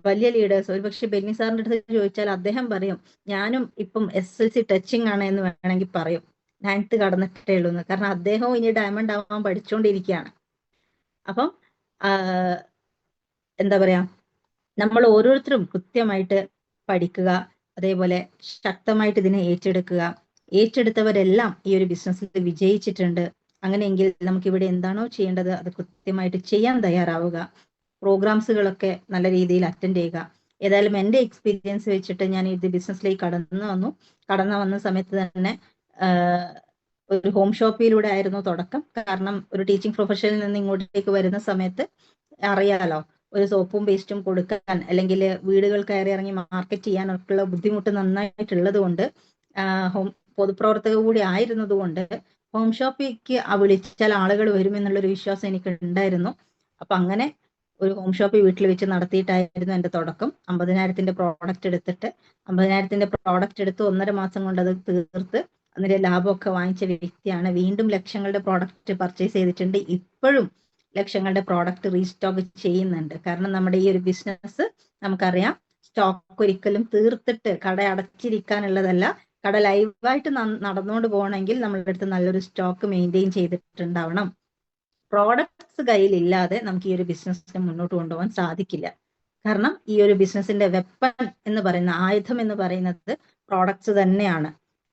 വലിയ ലീഡേഴ്സ് ഒരുപക്ഷെ ബെന്നി സാറിന്റെ അടുത്ത് ചോദിച്ചാൽ അദ്ദേഹം പറയും ഞാനും ഇപ്പം SLC ടച്ചിങ് ആണ് എന്ന് വേണമെങ്കിൽ പറയും. 9th കടന്നിട്ടേ ഉള്ളൂ എന്ന്. കാരണം അദ്ദേഹവും ഇനി ഡയമണ്ട് ആവാൻ പഠിച്ചുകൊണ്ടിരിക്കുകയാണ്. അപ്പം എന്താ പറയാ, നമ്മൾ ഓരോരുത്തരും കൃത്യമായിട്ട് പഠിക്കുക, അതേപോലെ ശക്തമായിട്ട് ഇതിനെ ഏറ്റെടുക്കുക. ഏറ്റെടുത്തവരെല്ലാം ഈ ഒരു ബിസിനസ്സിൽ വിജയിച്ചിട്ടുണ്ട്. അങ്ങനെയെങ്കിൽ നമുക്ക് ഇവിടെ എന്താണോ ചെയ്യേണ്ടത് അത് കൃത്യമായിട്ട് ചെയ്യാൻ തയ്യാറാവുക. പ്രോഗ്രാംസുകളൊക്കെ നല്ല രീതിയിൽ അറ്റൻഡ് ചെയ്യുക. ഏതായാലും എൻ്റെ എക്സ്പീരിയൻസ് വെച്ചിട്ട് ഞാൻ ഇത് ബിസിനസ്സിലേക്ക് കടന്നു വന്ന സമയത്ത് തന്നെ ഒരു ഹോം ഷോപ്പിലൂടെ ആയിരുന്നു തുടക്കം. കാരണം ഒരു ടീച്ചിങ് പ്രൊഫഷനിൽ നിന്ന് ഇങ്ങോട്ടേക്ക് വരുന്ന സമയത്ത് അറിയാലോ, ഒരു സോപ്പും പേസ്റ്റും കൊടുക്കാൻ അല്ലെങ്കിൽ വീടുകൾ കയറി ഇറങ്ങി മാർക്കറ്റ് ചെയ്യാനൊക്കെയുള്ള ബുദ്ധിമുട്ട് നന്നായിട്ടുള്ളത് കൊണ്ട് പൊതുപ്രവർത്തക കൂടി ആയിരുന്നത് കൊണ്ട് ഹോം ഷോപ്പിലേക്ക് വിളിച്ചാൽ ആളുകൾ വരുമെന്നുള്ളൊരു വിശ്വാസം എനിക്ക് ഉണ്ടായിരുന്നു. അപ്പൊ അങ്ങനെ ഒരു ഹോം ഷോപ്പ് വീട്ടിൽ വെച്ച് നടത്തിയിട്ടായിരുന്നു എൻ്റെ തുടക്കം. 50,000 പ്രോഡക്റ്റ് എടുത്തിട്ട് 50,000 പ്രോഡക്റ്റ് എടുത്ത് 1.5 മാസം കൊണ്ട് അത് തീർത്ത് അതിന്റെ ലാഭമൊക്കെ വാങ്ങിച്ച വ്യക്തിയാണ്. വീണ്ടും ലക്ഷങ്ങളുടെ പ്രോഡക്റ്റ് പർച്ചേസ് ചെയ്തിട്ടുണ്ട്. ഇപ്പോഴും ലക്ഷങ്ങളുടെ പ്രോഡക്റ്റ് റീസ്റ്റോക്ക് ചെയ്യുന്നുണ്ട്. കാരണം നമ്മുടെ ഈ ഒരു ബിസിനസ് നമുക്കറിയാം, സ്റ്റോക്ക് ഒരിക്കലും തീർത്തിട്ട് കട അടച്ചിരിക്കാനുള്ളതല്ല. കട ലൈവായിട്ട് നടന്നുകൊണ്ട് പോകണമെങ്കിൽ നമ്മളുടെ അടുത്ത് നല്ലൊരു സ്റ്റോക്ക് മെയിൻറ്റെയിൻ ചെയ്തിട്ടുണ്ടാവണം. പ്രോഡക്ട്സ് കയ്യിലില്ലാതെ നമുക്ക് ഈ ഒരു ബിസിനസ്സിനെ മുന്നോട്ട് കൊണ്ടുപോകാൻ സാധിക്കില്ല. കാരണം ഈ ഒരു ബിസിനസിന്റെ വെപ്പൺ എന്ന് പറയുന്ന ആയുധം എന്ന് പറയുന്നത് പ്രോഡക്ട്സ് തന്നെയാണ്.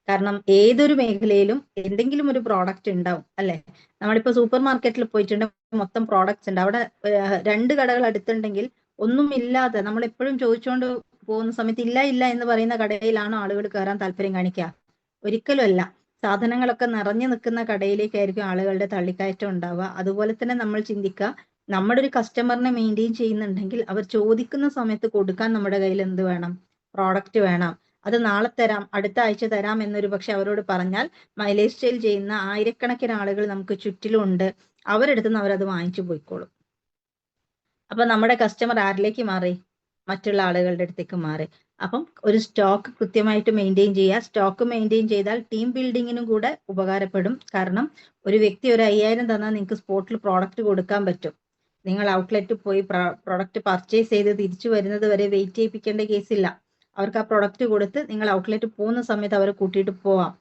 കാരണം ഏതൊരു മേഖലയിലും എന്തെങ്കിലും ഒരു പ്രോഡക്റ്റ് ഉണ്ടാവും, അല്ലെ? നമ്മളിപ്പോ സൂപ്പർ മാർക്കറ്റിൽ പോയിട്ടുണ്ടെങ്കിൽ മൊത്തം പ്രോഡക്ട്സ് ഉണ്ട്. അവിടെ 2 കടകൾ അടുത്തുണ്ടെങ്കിൽ ഒന്നും ഇല്ലാതെ നമ്മൾ എപ്പോഴും ചോദിച്ചുകൊണ്ട് പോകുന്ന സമയത്ത് ഇല്ല ഇല്ല എന്ന് പറയുന്ന കടയിലാണോ ആളുകൾ കയറാൻ താല്പര്യം കാണിക്കുക? ഒരിക്കലും അല്ല. സാധനങ്ങളൊക്കെ നിറഞ്ഞു നിൽക്കുന്ന കടയിലേക്കായിരിക്കും ആളുകളുടെ തള്ളിക്കയറ്റം ഉണ്ടാവുക. അതുപോലെ തന്നെ നമ്മൾ ചിന്തിക്കുക, നമ്മുടെ ഒരു കസ്റ്റമറിനെ മെയിൻറ്റെയിൻ ചെയ്യുന്നുണ്ടെങ്കിൽ അവർ ചോദിക്കുന്ന സമയത്ത് കൊടുക്കാൻ നമ്മുടെ കയ്യിൽ എന്ത് വേണം? പ്രോഡക്റ്റ് വേണം. അത് നാളെ തരാം, അടുത്ത ആഴ്ച തരാം എന്നൊരു പക്ഷെ അവരോട് പറഞ്ഞാൽ മൈലേജ് സ്റ്റൈൽ ചെയ്യുന്ന ആയിരക്കണക്കിന് ആളുകൾ നമുക്ക് ചുറ്റിലും ഉണ്ട്. അവരെടുത്ത് നിന്ന് അവരത് വാങ്ങിച്ചു പോയിക്കോളും. അപ്പൊ നമ്മുടെ കസ്റ്റമർ ആരിലേക്ക് മാറി? മറ്റുള്ള ആളുകളുടെ അടുത്തേക്ക് മാറി. അപ്പം ഒരു സ്റ്റോക്ക് കൃത്യമായിട്ട് മെയിൻറ്റെയിൻ ചെയ്യുക. സ്റ്റോക്ക് മെയിൻറ്റെയിൻ ചെയ്താൽ ടീം ബിൽഡിങ്ങിനും കൂടെ ഉപകാരപ്പെടും. കാരണം ഒരു വ്യക്തി ഒരു 5,000 തന്നാൽ നിങ്ങൾക്ക് സ്പോട്ടിൽ പ്രോഡക്റ്റ് കൊടുക്കാൻ പറ്റും. നിങ്ങൾ ഔട്ട്ലെറ്റ് പോയി പ്രോഡക്റ്റ് പർച്ചേസ് ചെയ്ത് തിരിച്ചു വരുന്നത് വരെ വെയിറ്റ് ചെയ്യിപ്പിക്കേണ്ട കേസില്ല. അവർക്ക് ആ പ്രൊഡക്റ്റ് കൊടുത്ത് നിങ്ങൾ ഔട്ട്ലെറ്റ് പോകുന്ന സമയത്ത് അവരെ കൂട്ടിയിട്ട് പോവാം.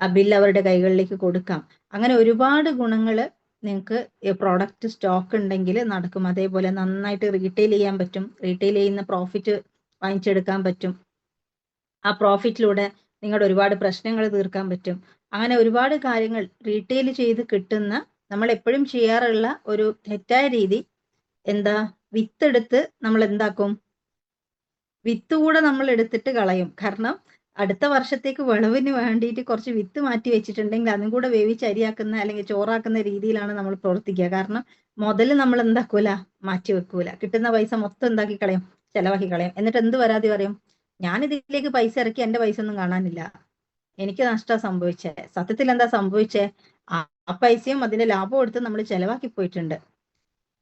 ആ ബില്ല് അവരുടെ കൈകളിലേക്ക് കൊടുക്കാം. അങ്ങനെ ഒരുപാട് ഗുണങ്ങൾ നിങ്ങൾക്ക് പ്രോഡക്റ്റ് സ്റ്റോക്ക് ഉണ്ടെങ്കിൽ നടക്കും. അതേപോലെ നന്നായിട്ട് റീറ്റെയിൽ ചെയ്യാൻ പറ്റും. റീറ്റെയിൽ ചെയ്യുന്ന പ്രോഫിറ്റ് വാങ്ങിച്ചെടുക്കാൻ പറ്റും. ആ പ്രോഫിറ്റിലൂടെ നിങ്ങളുടെ ഒരുപാട് പ്രശ്നങ്ങൾ തീർക്കാൻ പറ്റും. അങ്ങനെ ഒരുപാട് കാര്യങ്ങൾ റീറ്റെയിൽ ചെയ്ത് കിട്ടുന്ന, നമ്മൾ എപ്പോഴും ചെയ്യാറുള്ള ഒരു തെറ്റായ രീതി എന്താ, വിത്തെടുത്ത് നമ്മൾ എന്താക്കും, വിത്ത് കൂടെ നമ്മൾ എടുത്തിട്ട് കളയും. കാരണം അടുത്ത വർഷത്തേക്ക് വിളവിന് വേണ്ടിയിട്ട് കുറച്ച് വിത്ത് മാറ്റി വെച്ചിട്ടുണ്ടെങ്കിൽ അതും കൂടെ വേവിച്ച് അരിയാക്കുന്ന അല്ലെങ്കിൽ ചോറാക്കുന്ന രീതിയിലാണ് നമ്മൾ പ്രവർത്തിക്കുക. കാരണം മുതല് നമ്മൾ എന്താക്കൂല, മാറ്റി വെക്കൂല. കിട്ടുന്ന പൈസ മൊത്തം എന്താക്കി കളയും, ചെലവാക്കി കളയും. എന്നിട്ട് എന്ത് പരാതി പറയും, ഞാൻ ഇതിലേക്ക് പൈസ ഇറക്കി എന്റെ പൈസ ഒന്നും കാണാനില്ല, എനിക്ക് നഷ്ടം സംഭവിച്ചേ. സത്യത്തിൽ എന്താ സംഭവിച്ചേ, ആ പൈസയും അതിന്റെ ലാഭവും എടുത്ത് നമ്മൾ ചെലവാക്കി പോയിട്ടുണ്ട്.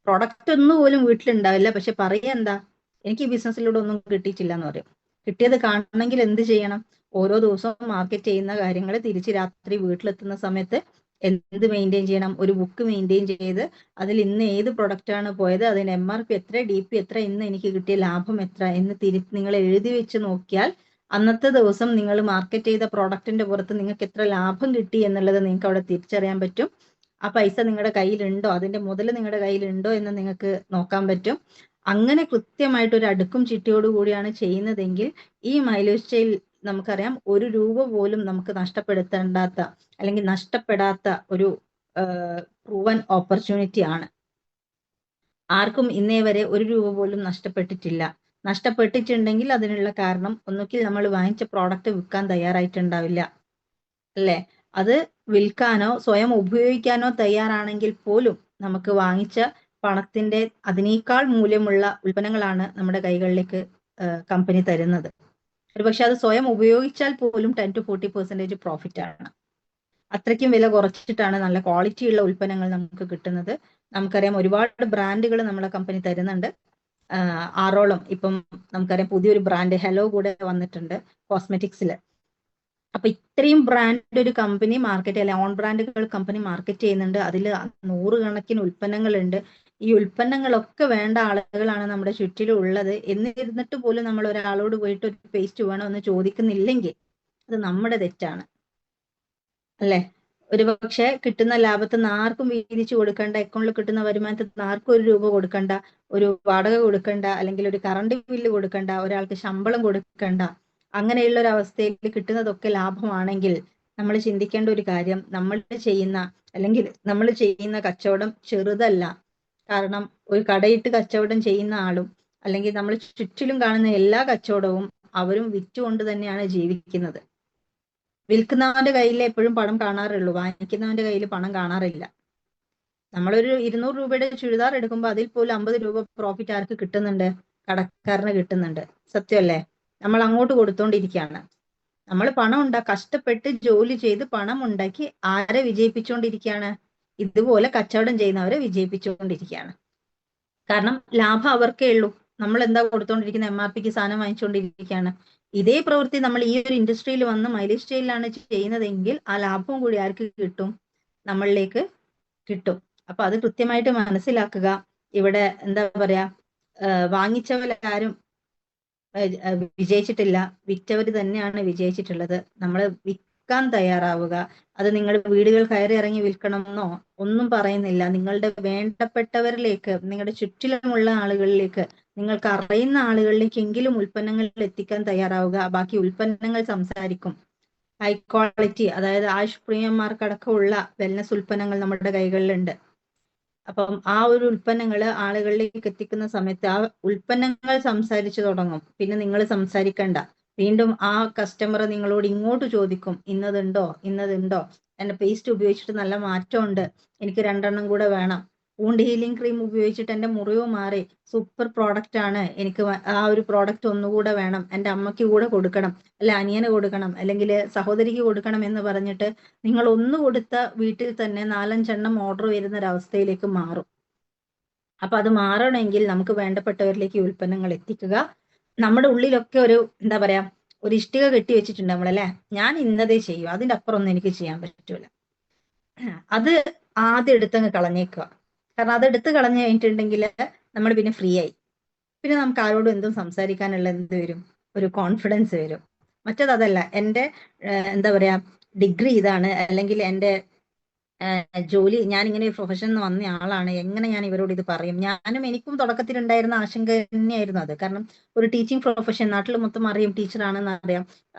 പ്രൊഡക്റ്റ് ഒന്നും പോലും വീട്ടിലുണ്ടാവില്ല, പക്ഷെ പറയാ എന്താ, എനിക്ക് ഈ ബിസിനസ്സിലൂടെ ഒന്നും കിട്ടിയിട്ടില്ല എന്ന് പറയും. കിട്ടിയത് കാണണമെങ്കിൽ എന്ത് ചെയ്യണം, ഓരോ ദിവസവും മാർക്കറ്റ് ചെയ്യുന്ന കാര്യങ്ങൾ തിരിച്ച് രാത്രി വീട്ടിലെത്തുന്ന സമയത്ത് എന്ത് മെയിൻറ്റെയിൻ ചെയ്യണം, ഒരു ബുക്ക് മെയിൻറ്റെയിൻ ചെയ്ത് അതിൽ ഇന്ന് ഏത് പ്രൊഡക്റ്റ് ആണ് പോയത്, അതിന് MRP എത്ര, DP എത്ര, ഇന്ന് എനിക്ക് കിട്ടിയ ലാഭം എത്ര എന്ന് നിങ്ങൾ എഴുതി വെച്ച് നോക്കിയാൽ അന്നത്തെ ദിവസം നിങ്ങൾ മാർക്കറ്റ് ചെയ്ത പ്രോഡക്റ്റിന്റെ പുറത്ത് നിങ്ങൾക്ക് എത്ര ലാഭം കിട്ടി എന്നുള്ളത് നിങ്ങൾക്ക് അവിടെ തിരിച്ചറിയാൻ പറ്റും. ആ പൈസ നിങ്ങളുടെ കയ്യിലുണ്ടോ, അതിന്റെ മുതൽ നിങ്ങളുടെ കയ്യിലുണ്ടോ എന്ന് നിങ്ങൾക്ക് നോക്കാൻ പറ്റും. അങ്ങനെ കൃത്യമായിട്ട് ഒരു അടുക്കും ചിട്ടയോട് കൂടിയാണ് ചെയ്യുന്നതെങ്കിൽ ഈ മൈലേജ് സ്റ്റൈൽ നമുക്കറിയാം 1 രൂപ പോലും നമുക്ക് നഷ്ടപ്പെടുത്തേണ്ടാത്ത അല്ലെങ്കിൽ നഷ്ടപ്പെടാത്ത ഒരു പ്രൂവൻ ഓപ്പർച്യൂണിറ്റി ആണ്. ആർക്കും ഇന്നേ വരെ 1 രൂപ പോലും നഷ്ടപ്പെട്ടിട്ടില്ല. നഷ്ടപ്പെട്ടിട്ടുണ്ടെങ്കിൽ അതിനുള്ള കാരണം ഒന്നുകിൽ നമ്മൾ വാങ്ങിച്ച പ്രോഡക്റ്റ് വിൽക്കാൻ തയ്യാറായിട്ടുണ്ടാവില്ല, അല്ലേ? അത് വിൽക്കാനോ സ്വയം ഉപയോഗിക്കാനോ തയ്യാറാണെങ്കിൽ പോലും നമുക്ക് വാങ്ങിച്ച പണത്തിന്റെ അതിനേക്കാൾ മൂല്യമുള്ള ഉൽപ്പന്നങ്ങളാണ് നമ്മുടെ കൈകളിലേക്ക് കമ്പനി തരുന്നത്. ഒരുപക്ഷെ അത് സ്വയം ഉപയോഗിച്ചാൽ പോലും 10 to 40% പ്രോഫിറ്റ് ആണ്. അത്രയ്ക്കും വില കുറച്ചിട്ടാണ് നല്ല ക്വാളിറ്റി ഉള്ള ഉൽപ്പന്നങ്ങൾ നമുക്ക് കിട്ടുന്നത്. നമുക്കറിയാം ഒരുപാട് ബ്രാൻഡുകൾ നമ്മളെ കമ്പനി തരുന്നുണ്ട്. 6ഓളം ഇപ്പം നമുക്കറിയാം പുതിയൊരു ബ്രാൻഡ് ഹെലോ കൂടെ വന്നിട്ടുണ്ട് കോസ്മെറ്റിക്സിൽ. അപ്പൊ ഇത്രയും ബ്രാൻഡ് ഒരു കമ്പനി മാർക്കറ്റ്, അല്ലെ ഓൺ ബ്രാൻഡുകൾ കമ്പനി മാർക്കറ്റ് ചെയ്യുന്നുണ്ട്. അതിൽ 100 കണക്കിന് ഉൽപ്പന്നങ്ങളുണ്ട്. ഈ ഉൽപ്പന്നങ്ങളൊക്കെ വേണ്ട ആളുകളാണ് നമ്മുടെ ചുറ്റിലും ഉള്ളത്. എന്നിരുന്നിട്ട് പോലും നമ്മൾ ഒരാളോട് പോയിട്ട് ഒരു പേസ്റ്റ് വേണോ എന്ന് ചോദിക്കുന്നില്ലെങ്കിൽ അത് നമ്മുടെ തെറ്റാണ്, അല്ലെ? ഒരു പക്ഷെ കിട്ടുന്ന ലാഭത്തിൽ നിന്ന് ആർക്കും വീതിച്ചു കൊടുക്കണ്ട, അക്കൗണ്ടിൽ കിട്ടുന്ന വരുമാനത്തിൽ നിന്ന് ആർക്കും 1 രൂപ കൊടുക്കണ്ട, ഒരു വാടക കൊടുക്കണ്ട, അല്ലെങ്കിൽ ഒരു കറണ്ട് ബില്ല് കൊടുക്കണ്ട, ഒരാൾക്ക് ശമ്പളം കൊടുക്കണ്ട. അങ്ങനെയുള്ള ഒരു അവസ്ഥയിൽ കിട്ടുന്നതൊക്കെ ലാഭമാണെങ്കിൽ നമ്മൾ ചിന്തിക്കേണ്ട ഒരു കാര്യം, നമ്മൾ ചെയ്യുന്ന കച്ചവടം ചെറുതല്ല. കാരണം ഒരു കടയിട്ട് കച്ചവടം ചെയ്യുന്ന ആളും അല്ലെങ്കിൽ നമ്മൾ ചുറ്റിലും കാണുന്ന എല്ലാ കച്ചവടവും അവരും വിറ്റുകൊണ്ട് തന്നെയാണ് ജീവിക്കുന്നത്. വിൽക്കുന്നവന്റെ കയ്യിൽ എപ്പോഴും പണം കാണാറുള്ളൂ, വാങ്ങിക്കുന്നവന്റെ കയ്യിൽ പണം കാണാറില്ല. നമ്മളൊരു 200 രൂപയുടെ ചുരിദാർ എടുക്കുമ്പോൾ അതിൽ പോലും 50 രൂപ പ്രോഫിറ്റ് ആർക്ക് കിട്ടുന്നുണ്ട്, കടക്കാരന് കിട്ടുന്നുണ്ട്. സത്യമല്ലേ? നമ്മൾ അങ്ങോട്ട് കൊടുത്തോണ്ടിരിക്കുകയാണ്. നമ്മൾ കഷ്ടപ്പെട്ട് ജോലി ചെയ്ത് പണം ഉണ്ടാക്കി ആരെ വിജയിപ്പിച്ചുകൊണ്ടിരിക്കുകയാണ്, ഇതുപോലെ കച്ചവടം ചെയ്യുന്നവരെ വിജയിപ്പിച്ചുകൊണ്ടിരിക്കുകയാണ്. കാരണം ലാഭം അവർക്കേ ഉള്ളൂ. നമ്മൾ എന്താ കൊടുത്തോണ്ടിരിക്കുന്ന, MRPക്ക് സാധനം വാങ്ങിച്ചുകൊണ്ടിരിക്കുകയാണ്. ഇതേ പ്രവൃത്തി നമ്മൾ ഈ ഒരു ഇൻഡസ്ട്രിയിൽ വന്ന് മൈലേജ് സ്റ്റൈലിലാണ് ചെയ്യുന്നതെങ്കിൽ ആ ലാഭം കൂടി ആർക്ക് കിട്ടും, നമ്മളിലേക്ക് കിട്ടും. അപ്പൊ അത് കൃത്യമായിട്ട് മനസ്സിലാക്കുക. ഇവിടെ എന്താ പറയാ, വാങ്ങിച്ചവരാരും വിജയിച്ചിട്ടില്ല, വിറ്റവര് തന്നെയാണ് വിജയിച്ചിട്ടുള്ളത്. നമ്മൾ വിൽക്കാൻ തയ്യാറാവുക. അത് നിങ്ങളുടെ വീടുകൾ കയറി ഇറങ്ങി വിൽക്കണമെന്നോ ഒന്നും പറയുന്നില്ല. നിങ്ങളുടെ വേണ്ടപ്പെട്ടവരിലേക്ക്, നിങ്ങളുടെ ചുറ്റിലുമുള്ള ആളുകളിലേക്ക്, നിങ്ങൾക്ക് അറിയുന്ന ആളുകളിലേക്കെങ്കിലും ഉൽപ്പന്നങ്ങൾ എത്തിക്കാൻ തയ്യാറാവുക. ബാക്കി ഉൽപ്പന്നങ്ങൾ സംസാരിക്കും. ഹൈ ക്വാളിറ്റി, അതായത് ആയുഷ് പ്രിയന്മാർക്കടക്കമുള്ള വെൽനസ് ഉൽപ്പന്നങ്ങൾ നമ്മുടെ കൈകളിലുണ്ട്. അപ്പം ആ ഒരു ഉൽപ്പന്നങ്ങൾ ആളുകളിലേക്ക് എത്തിക്കുന്ന സമയത്ത് ആ ഉൽപ്പന്നങ്ങൾ സംസാരിച്ചു തുടങ്ങും. പിന്നെ നിങ്ങൾ സംസാരിക്കണ്ട. വീണ്ടും ആ കസ്റ്റമർ നിങ്ങളോട് ഇങ്ങോട്ട് ചോദിക്കും, ഇന്നതുണ്ടോ, എന്റെ പേസ്റ്റ് ഉപയോഗിച്ചിട്ട് നല്ല മാറ്റമുണ്ട്, എനിക്ക് 2 കൂടെ വേണം. വൂണ്ട് ഹീലിംഗ് ക്രീം ഉപയോഗിച്ചിട്ട് എന്റെ മുറിവ് മാറി, സൂപ്പർ പ്രോഡക്റ്റ് ആണ്, എനിക്ക് ആ ഒരു പ്രോഡക്റ്റ് ഒന്നുകൂടെ വേണം, എന്റെ അമ്മയ്ക്ക് കൂടെ കൊടുക്കണം, അല്ലെ അനിയന് കൊടുക്കണം, അല്ലെങ്കിൽ സഹോദരിക്ക് കൊടുക്കണം എന്ന് പറഞ്ഞിട്ട് നിങ്ങൾ ഒന്ന് കൊടുത്ത വീട്ടിൽ തന്നെ 4-5 ഓർഡർ വരുന്ന ഒരവസ്ഥയിലേക്ക് മാറും. അപ്പൊ അത് മാറണമെങ്കിൽ നമുക്ക് വേണ്ടപ്പെട്ടവരിലേക്ക് ഉൽപ്പന്നങ്ങൾ എത്തിക്കുക. നമ്മുടെ ഉള്ളിലൊക്കെ ഒരു എന്താ പറയാ, ഒരു ഇഷ്ടിക കെട്ടി വെച്ചിട്ടുണ്ട് നമ്മളല്ലേ, ഞാൻ ഇന്നതേ ചെയ്യൂ, അതിന്റെ അപ്പുറം ഒന്നും എനിക്ക് ചെയ്യാൻ പറ്റൂല. അത് ആദ്യം എടുത്തങ്ങ് കളഞ്ഞേക്കുക. കാരണം അത് എടുത്ത് കളഞ്ഞു കഴിഞ്ഞിട്ടുണ്ടെങ്കിൽ നമ്മൾ പിന്നെ ഫ്രീ ആയി. പിന്നെ നമുക്ക് ആരോടും എന്തും സംസാരിക്കാനുള്ള എന്ത് വരും, ഒരു കോൺഫിഡൻസ് വരും. മറ്റേത് അതല്ല, എന്റെ എന്താ പറയാ ഡിഗ്രി ഇതാണ്, അല്ലെങ്കിൽ എന്റെ ജോലി ഞാൻ ഇങ്ങനെ ഒരു പ്രൊഫഷനിൽ നിന്ന് വന്ന ആളാണ്, എങ്ങനെ ഞാൻ ഇവരോട് ഇത് പറയും? എനിക്കും തുടക്കത്തിൽ ഉണ്ടായിരുന്ന ആശങ്ക തന്നെയായിരുന്നു അത്. കാരണം ഒരു ടീച്ചിങ് പ്രൊഫഷൻ, നാട്ടിൽ മൊത്തം അറിയും ടീച്ചറാണെന്ന് അറിയാം,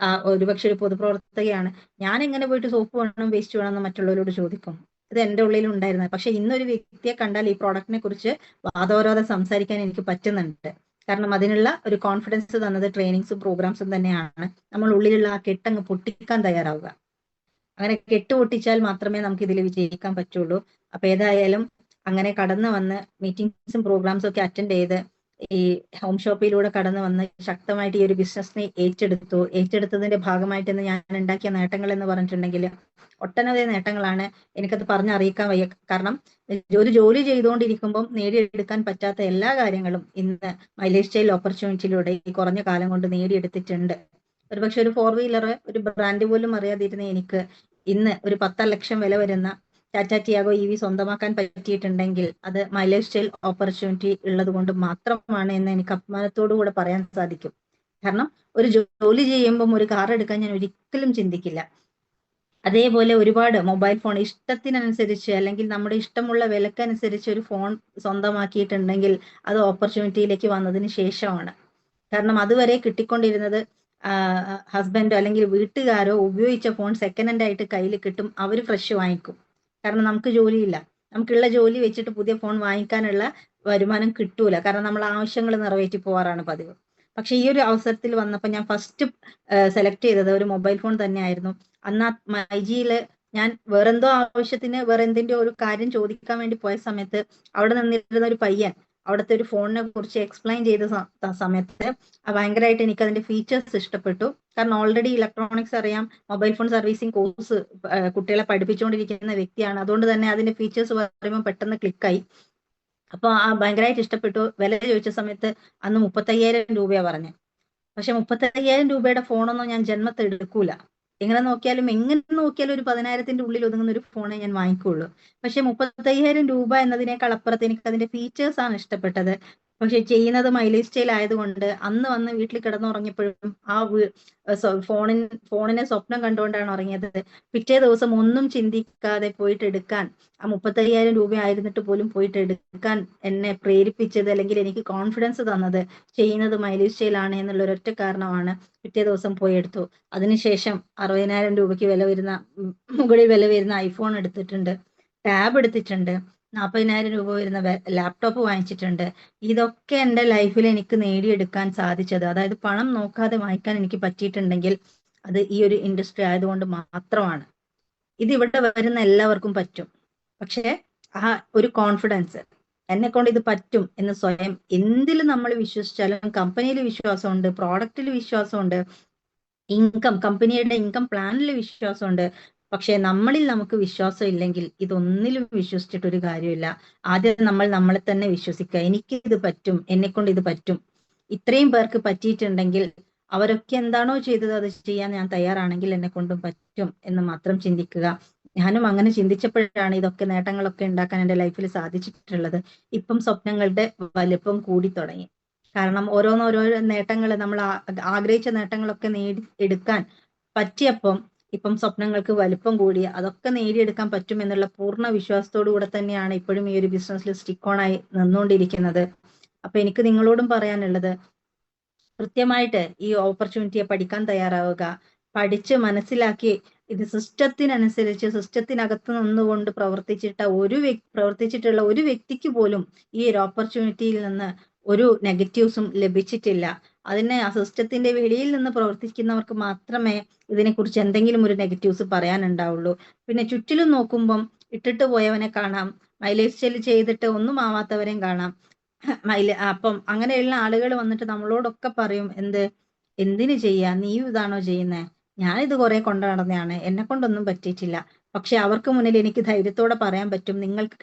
ഒരുപക്ഷെ ഒരു പൊതുപ്രവർത്തകയാണ്. ഞാൻ എങ്ങനെ പോയിട്ട് സോപ്പ് വേണം വേസ്റ്റ് വേണം എന്ന് മറ്റുള്ളവരോട് ചോദിക്കും? ഇത് എന്റെ ഉള്ളിൽ ഉണ്ടായിരുന്നത്. പക്ഷെ ഇന്നൊരു വ്യക്തിയെ കണ്ടാൽ ഈ പ്രോഡക്റ്റിനെ കുറിച്ച് വാദോരാതെ സംസാരിക്കാൻ എനിക്ക് പറ്റുന്നുണ്ട്. കാരണം അതിനുള്ള ഒരു കോൺഫിഡൻസ് തന്നത് ട്രെയിനിങ്സും പ്രോഗ്രാംസും തന്നെയാണ്. നമ്മൾ ഉള്ളിലുള്ള ആ കെട്ടങ്ങ് പൊട്ടിക്കാൻ തയ്യാറാവുക. അങ്ങനെ കെട്ടുപൊട്ടിച്ചാൽ മാത്രമേ നമുക്ക് ഇതിൽ വിജയിക്കാൻ പറ്റുള്ളൂ. അപ്പൊ ഏതായാലും അങ്ങനെ കടന്നു വന്ന് മീറ്റിംഗ്സും പ്രോഗ്രാംസും ഒക്കെ അറ്റൻഡ് ചെയ്ത് ഈ ഹോം ഷോപ്പിലൂടെ കടന്നു വന്ന് ശക്തമായിട്ട് ഈ ഒരു ബിസിനസ്സിനെ ഏറ്റെടുത്തതിന്റെ ഭാഗമായിട്ട് ഞാൻ ഉണ്ടാക്കിയ നേട്ടങ്ങൾ എന്ന് പറഞ്ഞിട്ടുണ്ടെങ്കിൽ ഒട്ടനവധി നേട്ടങ്ങളാണ്. എനിക്കത് പറഞ്ഞറിയിക്കാൻ വയ്യ. കാരണം ഒരു ജോലി ചെയ്തുകൊണ്ടിരിക്കുമ്പം നേടിയെടുക്കാൻ പറ്റാത്ത എല്ലാ കാര്യങ്ങളും ഇന്ന് മൈ ലൈഫ് സ്റ്റൈൽ ഓപ്പർച്യൂണിറ്റിയിലൂടെ ഈ കുറഞ്ഞ കാലം കൊണ്ട് നേടിയെടുത്തിട്ടുണ്ട്. ഒരുപക്ഷെ ഒരു 4 വീലർ, ഒരു ബ്രാൻഡ് പോലും അറിയാതിരുന്ന എനിക്ക് ഇന്ന് ഒരു 10 ലക്ഷം വില വരുന്ന ടാറ്റ ടിയാഗോ EV സ്വന്തമാക്കാൻ പറ്റിയിട്ടുണ്ടെങ്കിൽ അത് മൈ ലൈഫ് സ്റ്റൈൽ ഓപ്പർച്യൂണിറ്റി ഉള്ളത് കൊണ്ട് മാത്രമാണ് എന്ന് എനിക്ക് അഭിമാനത്തോടു കൂടെ പറയാൻ സാധിക്കും. കാരണം ഒരു ജോലി ചെയ്യുമ്പം ഒരു കാർ എടുക്കാൻ ഞാൻ ഒരിക്കലും ചിന്തിക്കില്ല. അതേപോലെ ഒരുപാട് മൊബൈൽ ഫോൺ ഇഷ്ടത്തിനനുസരിച്ച് അല്ലെങ്കിൽ നമ്മുടെ ഇഷ്ടമുള്ള വിലക്കനുസരിച്ച് ഒരു ഫോൺ സ്വന്തമാക്കിയിട്ടുണ്ടെങ്കിൽ അത് ഓപ്പർച്യൂണിറ്റിയിലേക്ക് വന്നതിന് ശേഷമാണ്. കാരണം അതുവരെ കിട്ടിക്കൊണ്ടിരുന്നത് ഹസ്ബൻഡോ അല്ലെങ്കിൽ വീട്ടുകാരോ ഉപയോഗിച്ച ഫോൺ സെക്കൻഡ് ഹാൻഡ് ആയിട്ട് കയ്യിൽ കിട്ടും, അവർ ഫ്രഷ് വാങ്ങിക്കും. കാരണം നമുക്ക് ജോലിയില്ല, നമുക്കുള്ള ജോലി വെച്ചിട്ട് പുതിയ ഫോൺ വാങ്ങിക്കാനുള്ള വരുമാനം കിട്ടൂല. കാരണം നമ്മൾ ആവശ്യങ്ങൾ നിറവേറ്റി പോവാറാണ് പതിവ്. പക്ഷെ ഈ ഒരു അവസരത്തിൽ വന്നപ്പോൾ ഞാൻ ഫസ്റ്റ് സെലക്ട് ചെയ്തത് ഒരു മൊബൈൽ ഫോൺ തന്നെയായിരുന്നു. അന്ന് ആ മൈജിയില് ഞാൻ വേറെന്തോ ആവശ്യത്തിന് വേറെ എന്തിന്റെ ഒരു കാര്യം ചോദിക്കാൻ വേണ്ടി പോയ സമയത്ത് അവിടെ നിന്നിരുന്ന ഒരു പയ്യൻ അവിടുത്തെ ഒരു ഫോണിനെ കുറിച്ച് എക്സ്പ്ലെയിൻ ചെയ്ത സമയത്ത് ഭയങ്കരമായിട്ട് എനിക്ക് അതിന്റെ ഫീച്ചേഴ്സ് ഇഷ്ടപ്പെട്ടു. കാരണം ഓൾറെഡി ഇലക്ട്രോണിക്സ് അറിയാം, മൊബൈൽ ഫോൺ സർവീസിങ് കോഴ്സ് കുട്ടികളെ പഠിപ്പിച്ചുകൊണ്ടിരിക്കുന്ന വ്യക്തിയാണ്. അതുകൊണ്ട് തന്നെ അതിന്റെ ഫീച്ചേഴ്സ് പറയുമ്പോൾ പെട്ടെന്ന് ക്ലിക്കായി. അപ്പൊ ഭയങ്കരമായിട്ട് ഇഷ്ടപ്പെട്ടു. വില ചോദിച്ച സമയത്ത് അന്ന് 35,000 രൂപയാ പറഞ്ഞത്. പക്ഷെ 35,000 രൂപയുടെ ഫോണൊന്നും ഞാൻ ജന്മത്തെ എടുക്കൂല. എങ്ങനെ നോക്കിയാലും ഒരു 10,000-ത്തിന്റെ ഉള്ളിൽ ഒതുങ്ങുന്ന ഒരു ഫോണേ ഞാൻ വാങ്ങിക്കുള്ളൂ. പക്ഷെ 35,000 രൂപ എന്നതിനേക്കാൾ അപ്പുറത്ത് എനിക്ക് അതിന്റെ ഫീച്ചേഴ്സ് ആണ് ഇഷ്ടപ്പെട്ടത്. പക്ഷെ ചെയ്യുന്നത് മൈ ലൈഫ് സ്റ്റൈൽ ആയതുകൊണ്ട് അന്ന് വന്ന് വീട്ടിൽ കിടന്നുറങ്ങിയപ്പോഴും ആ ഫോണിനെ സ്വപ്നം കണ്ടുകൊണ്ടാണ് ഉറങ്ങിയത്. പിറ്റേ ദിവസം ഒന്നും ചിന്തിക്കാതെ പോയിട്ട് എടുക്കാൻ, ആ 35,000 രൂപ ആയിരുന്നിട്ട് പോലും പോയിട്ട് എടുക്കാൻ എന്നെ പ്രേരിപ്പിച്ചത് അല്ലെങ്കിൽ എനിക്ക് കോൺഫിഡൻസ് തന്നത് ചെയ്യുന്നത് മൈ ലൈഫ് സ്റ്റൈൽ ആണ് എന്നുള്ള ഒരൊറ്റ കാരണമാണ്. പിറ്റേ ദിവസം പോയി എടുത്തു. അതിനുശേഷം 60,000 രൂപയ്ക്ക് മുകളിൽ വില വരുന്ന ഐഫോൺ എടുത്തിട്ടുണ്ട്, ടാബ് എടുത്തിട്ടുണ്ട്, 40,000 രൂപ വരുന്ന ലാപ്ടോപ്പ് വാങ്ങിച്ചിട്ടുണ്ട്. ഇതൊക്കെ എൻ്റെ ലൈഫിൽ എനിക്ക് നേടിയെടുക്കാൻ സാധിച്ചത്, അതായത് പണം നോക്കാതെ വാങ്ങിക്കാൻ എനിക്ക് പറ്റിയിട്ടുണ്ടെങ്കിൽ അത് ഈ ഒരു ഇൻഡസ്ട്രി ആയതുകൊണ്ട് മാത്രമാണ്. ഇത് ഇവിടെ വരുന്ന എല്ലാവർക്കും പറ്റും. പക്ഷെ ആ ഒരു കോൺഫിഡൻസ്, എന്നെ കൊണ്ട് ഇത് പറ്റും എന്ന് സ്വയം എന്തിൽ നമ്മൾ വിശ്വസിച്ചാലും, കമ്പനിയിൽ വിശ്വാസമുണ്ട്, പ്രോഡക്റ്റിൽ വിശ്വാസമുണ്ട്, കമ്പനിയുടെ ഇൻകം പ്ലാനിൽ വിശ്വാസമുണ്ട്. പക്ഷെ നമുക്ക് വിശ്വാസം ഇല്ലെങ്കിൽ ഇതൊന്നിലും വിശ്വസിച്ചിട്ട് ഒരു കാര്യമില്ല. ആദ്യം നമ്മൾ നമ്മളെ തന്നെ വിശ്വസിക്കുക. എനിക്ക് ഇത് പറ്റും, എന്നെ കൊണ്ട് ഇത് പറ്റും. ഇത്രയും പേർക്ക് പറ്റിയിട്ടുണ്ടെങ്കിൽ അവരൊക്കെ എന്താണോ ചെയ്തത് അത് ചെയ്യാൻ ഞാൻ തയ്യാറാണെങ്കിൽ എന്നെ കൊണ്ടും പറ്റും എന്ന് മാത്രം ചിന്തിക്കുക. ഞാനും അങ്ങനെ ചിന്തിച്ചപ്പോഴാണ് ഇതൊക്കെ നേട്ടങ്ങളൊക്കെ ഉണ്ടാക്കാൻ എൻ്റെ ലൈഫിൽ സാധിച്ചിട്ടുള്ളത്. ഇപ്പം സ്വപ്നങ്ങളുടെ വലിപ്പം കൂടി തുടങ്ങി. കാരണം ഓരോന്നോരോ നേട്ടങ്ങൾ, നമ്മൾ ആഗ്രഹിച്ച നേട്ടങ്ങളൊക്കെ എടുക്കാൻ പറ്റിയപ്പം ഇപ്പം സ്വപ്നങ്ങൾക്ക് വലിപ്പം കൂടി അതൊക്കെ നേടിയെടുക്കാൻ പറ്റും എന്നുള്ള പൂർണ്ണ വിശ്വാസത്തോടു കൂടെ തന്നെയാണ് ഇപ്പോഴും ഈ ഒരു ബിസിനസ്സിൽ സ്റ്റിക്ക് ഓൺ ആയി നിന്നുകൊണ്ടിരിക്കുന്നത്. അപ്പൊ എനിക്ക് നിങ്ങളോടും പറയാനുള്ളത്, കൃത്യമായിട്ട് ഈ ഓപ്പർച്യൂണിറ്റിയെ പഠിക്കാൻ തയ്യാറാവുക. പഠിച്ച് മനസ്സിലാക്കി ഇത് സിസ്റ്റത്തിനകത്ത് നിന്നുകൊണ്ട് പ്രവർത്തിച്ചിട്ടുള്ള ഒരു വ്യക്തിക്ക് പോലും ഈ ഒരു ഓപ്പർച്യൂണിറ്റിയിൽ നിന്ന് ഒരു നെഗറ്റീവ്സും ലഭിച്ചിട്ടില്ല. ആ സിസ്റ്റത്തിന്റെ വെളിയിൽ നിന്ന് പ്രവർത്തിക്കുന്നവർക്ക് മാത്രമേ ഇതിനെക്കുറിച്ച് എന്തെങ്കിലും ഒരു നെഗറ്റീവ്സ് പറയാനുണ്ടാവുള്ളൂ. പിന്നെ ചുറ്റിലും നോക്കുമ്പം ഇട്ടിട്ട് പോയവനെ കാണാം, മൈ ലൈഫ് സ്റ്റൈൽ ചെയ്തിട്ട് ഒന്നും ആവാത്തവരെയും കാണാം. അപ്പം അങ്ങനെയുള്ള ആളുകൾ വന്നിട്ട് നമ്മളോടൊക്കെ പറയും, എന്തിനു ചെയ്യാ, നീ ഇതാണോ ചെയ്യുന്നേ, ഞാനിത് കുറെ കൊണ്ടു നടന്നതാണ്, എന്നെ കൊണ്ടൊന്നും പറ്റിയിട്ടില്ല. പക്ഷെ അവർക്ക് മുന്നിൽ എനിക്ക് ധൈര്യത്തോടെ പറയാൻ പറ്റും, നിങ്ങൾക്ക്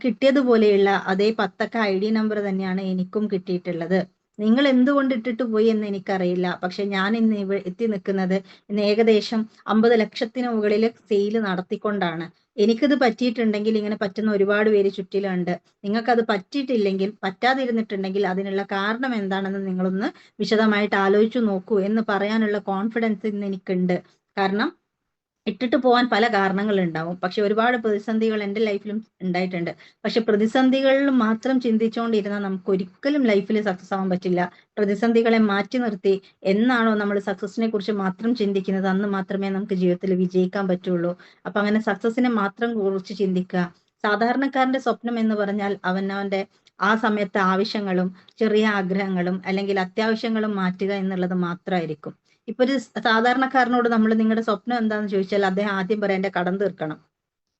കിട്ടിയതുപോലെയുള്ള അതേ 10 ID നമ്പർ തന്നെയാണ് എനിക്കും കിട്ടിയിട്ടുള്ളത്. നിങ്ങൾ എന്തുകൊണ്ട് ഇട്ടിട്ട് പോയി എന്ന് എനിക്കറിയില്ല. പക്ഷെ ഞാൻ ഇന്ന് എത്തി നിൽക്കുന്നത് ഇന്ന് ഏകദേശം 50 ലക്ഷത്തിന് മുകളിൽ സെയിൽ നടത്തിക്കൊണ്ടാണ്. എനിക്കിത് പറ്റിയിട്ടുണ്ടെങ്കിൽ ഇങ്ങനെ പറ്റുന്ന ഒരുപാട് പേര് ചുറ്റിലുണ്ട്. നിങ്ങൾക്കത് പറ്റിയിട്ടില്ലെങ്കിൽ, പറ്റാതിരുന്നിട്ടുണ്ടെങ്കിൽ അതിനുള്ള കാരണം എന്താണെന്ന് നിങ്ങളൊന്ന് വിശദമായിട്ട് ആലോചിച്ചു നോക്കൂ എന്ന് പറയാനുള്ള കോൺഫിഡൻസ് ഇന്ന് എനിക്കുണ്ട്. കാരണം ഇട്ടിട്ട് പോകാൻ പല കാരണങ്ങളുണ്ടാവും. പക്ഷെ ഒരുപാട് പ്രതിസന്ധികൾ എൻ്റെ ലൈഫിലും ഉണ്ടായിട്ടുണ്ട്. പക്ഷെ പ്രതിസന്ധികളിൽ മാത്രം ചിന്തിച്ചുകൊണ്ടിരുന്നാൽ നമുക്ക് ഒരിക്കലും ലൈഫിൽ സക്സസ് ആവാൻ പറ്റില്ല. പ്രതിസന്ധികളെ മാറ്റി നിർത്തി എന്നാണോ നമ്മൾ സക്സസിനെ കുറിച്ച് മാത്രം ചിന്തിക്കുന്നത്, അന്ന് മാത്രമേ നമുക്ക് ജീവിതത്തിൽ വിജയിക്കാൻ പറ്റുള്ളൂ. അപ്പൊ അങ്ങനെ സക്സസിനെ മാത്രം കുറിച്ച് ചിന്തിക്കുക. സാധാരണക്കാരന്റെ സ്വപ്നം എന്ന് പറഞ്ഞാൽ അവനവന്റെ ആ സമയത്തെ ആവശ്യങ്ങളും ചെറിയ ആഗ്രഹങ്ങളും അല്ലെങ്കിൽ അത്യാവശ്യങ്ങളും മാറ്റുക എന്നുള്ളത് മാത്രമായിരിക്കും. ഇപ്പൊ ഒരു സാധാരണക്കാരനോട് നമ്മൾ നിങ്ങളുടെ സ്വപ്നം എന്താന്ന് ചോദിച്ചാൽ അദ്ദേഹം ആദ്യം പറയാം എന്റെ കടം തീർക്കണം.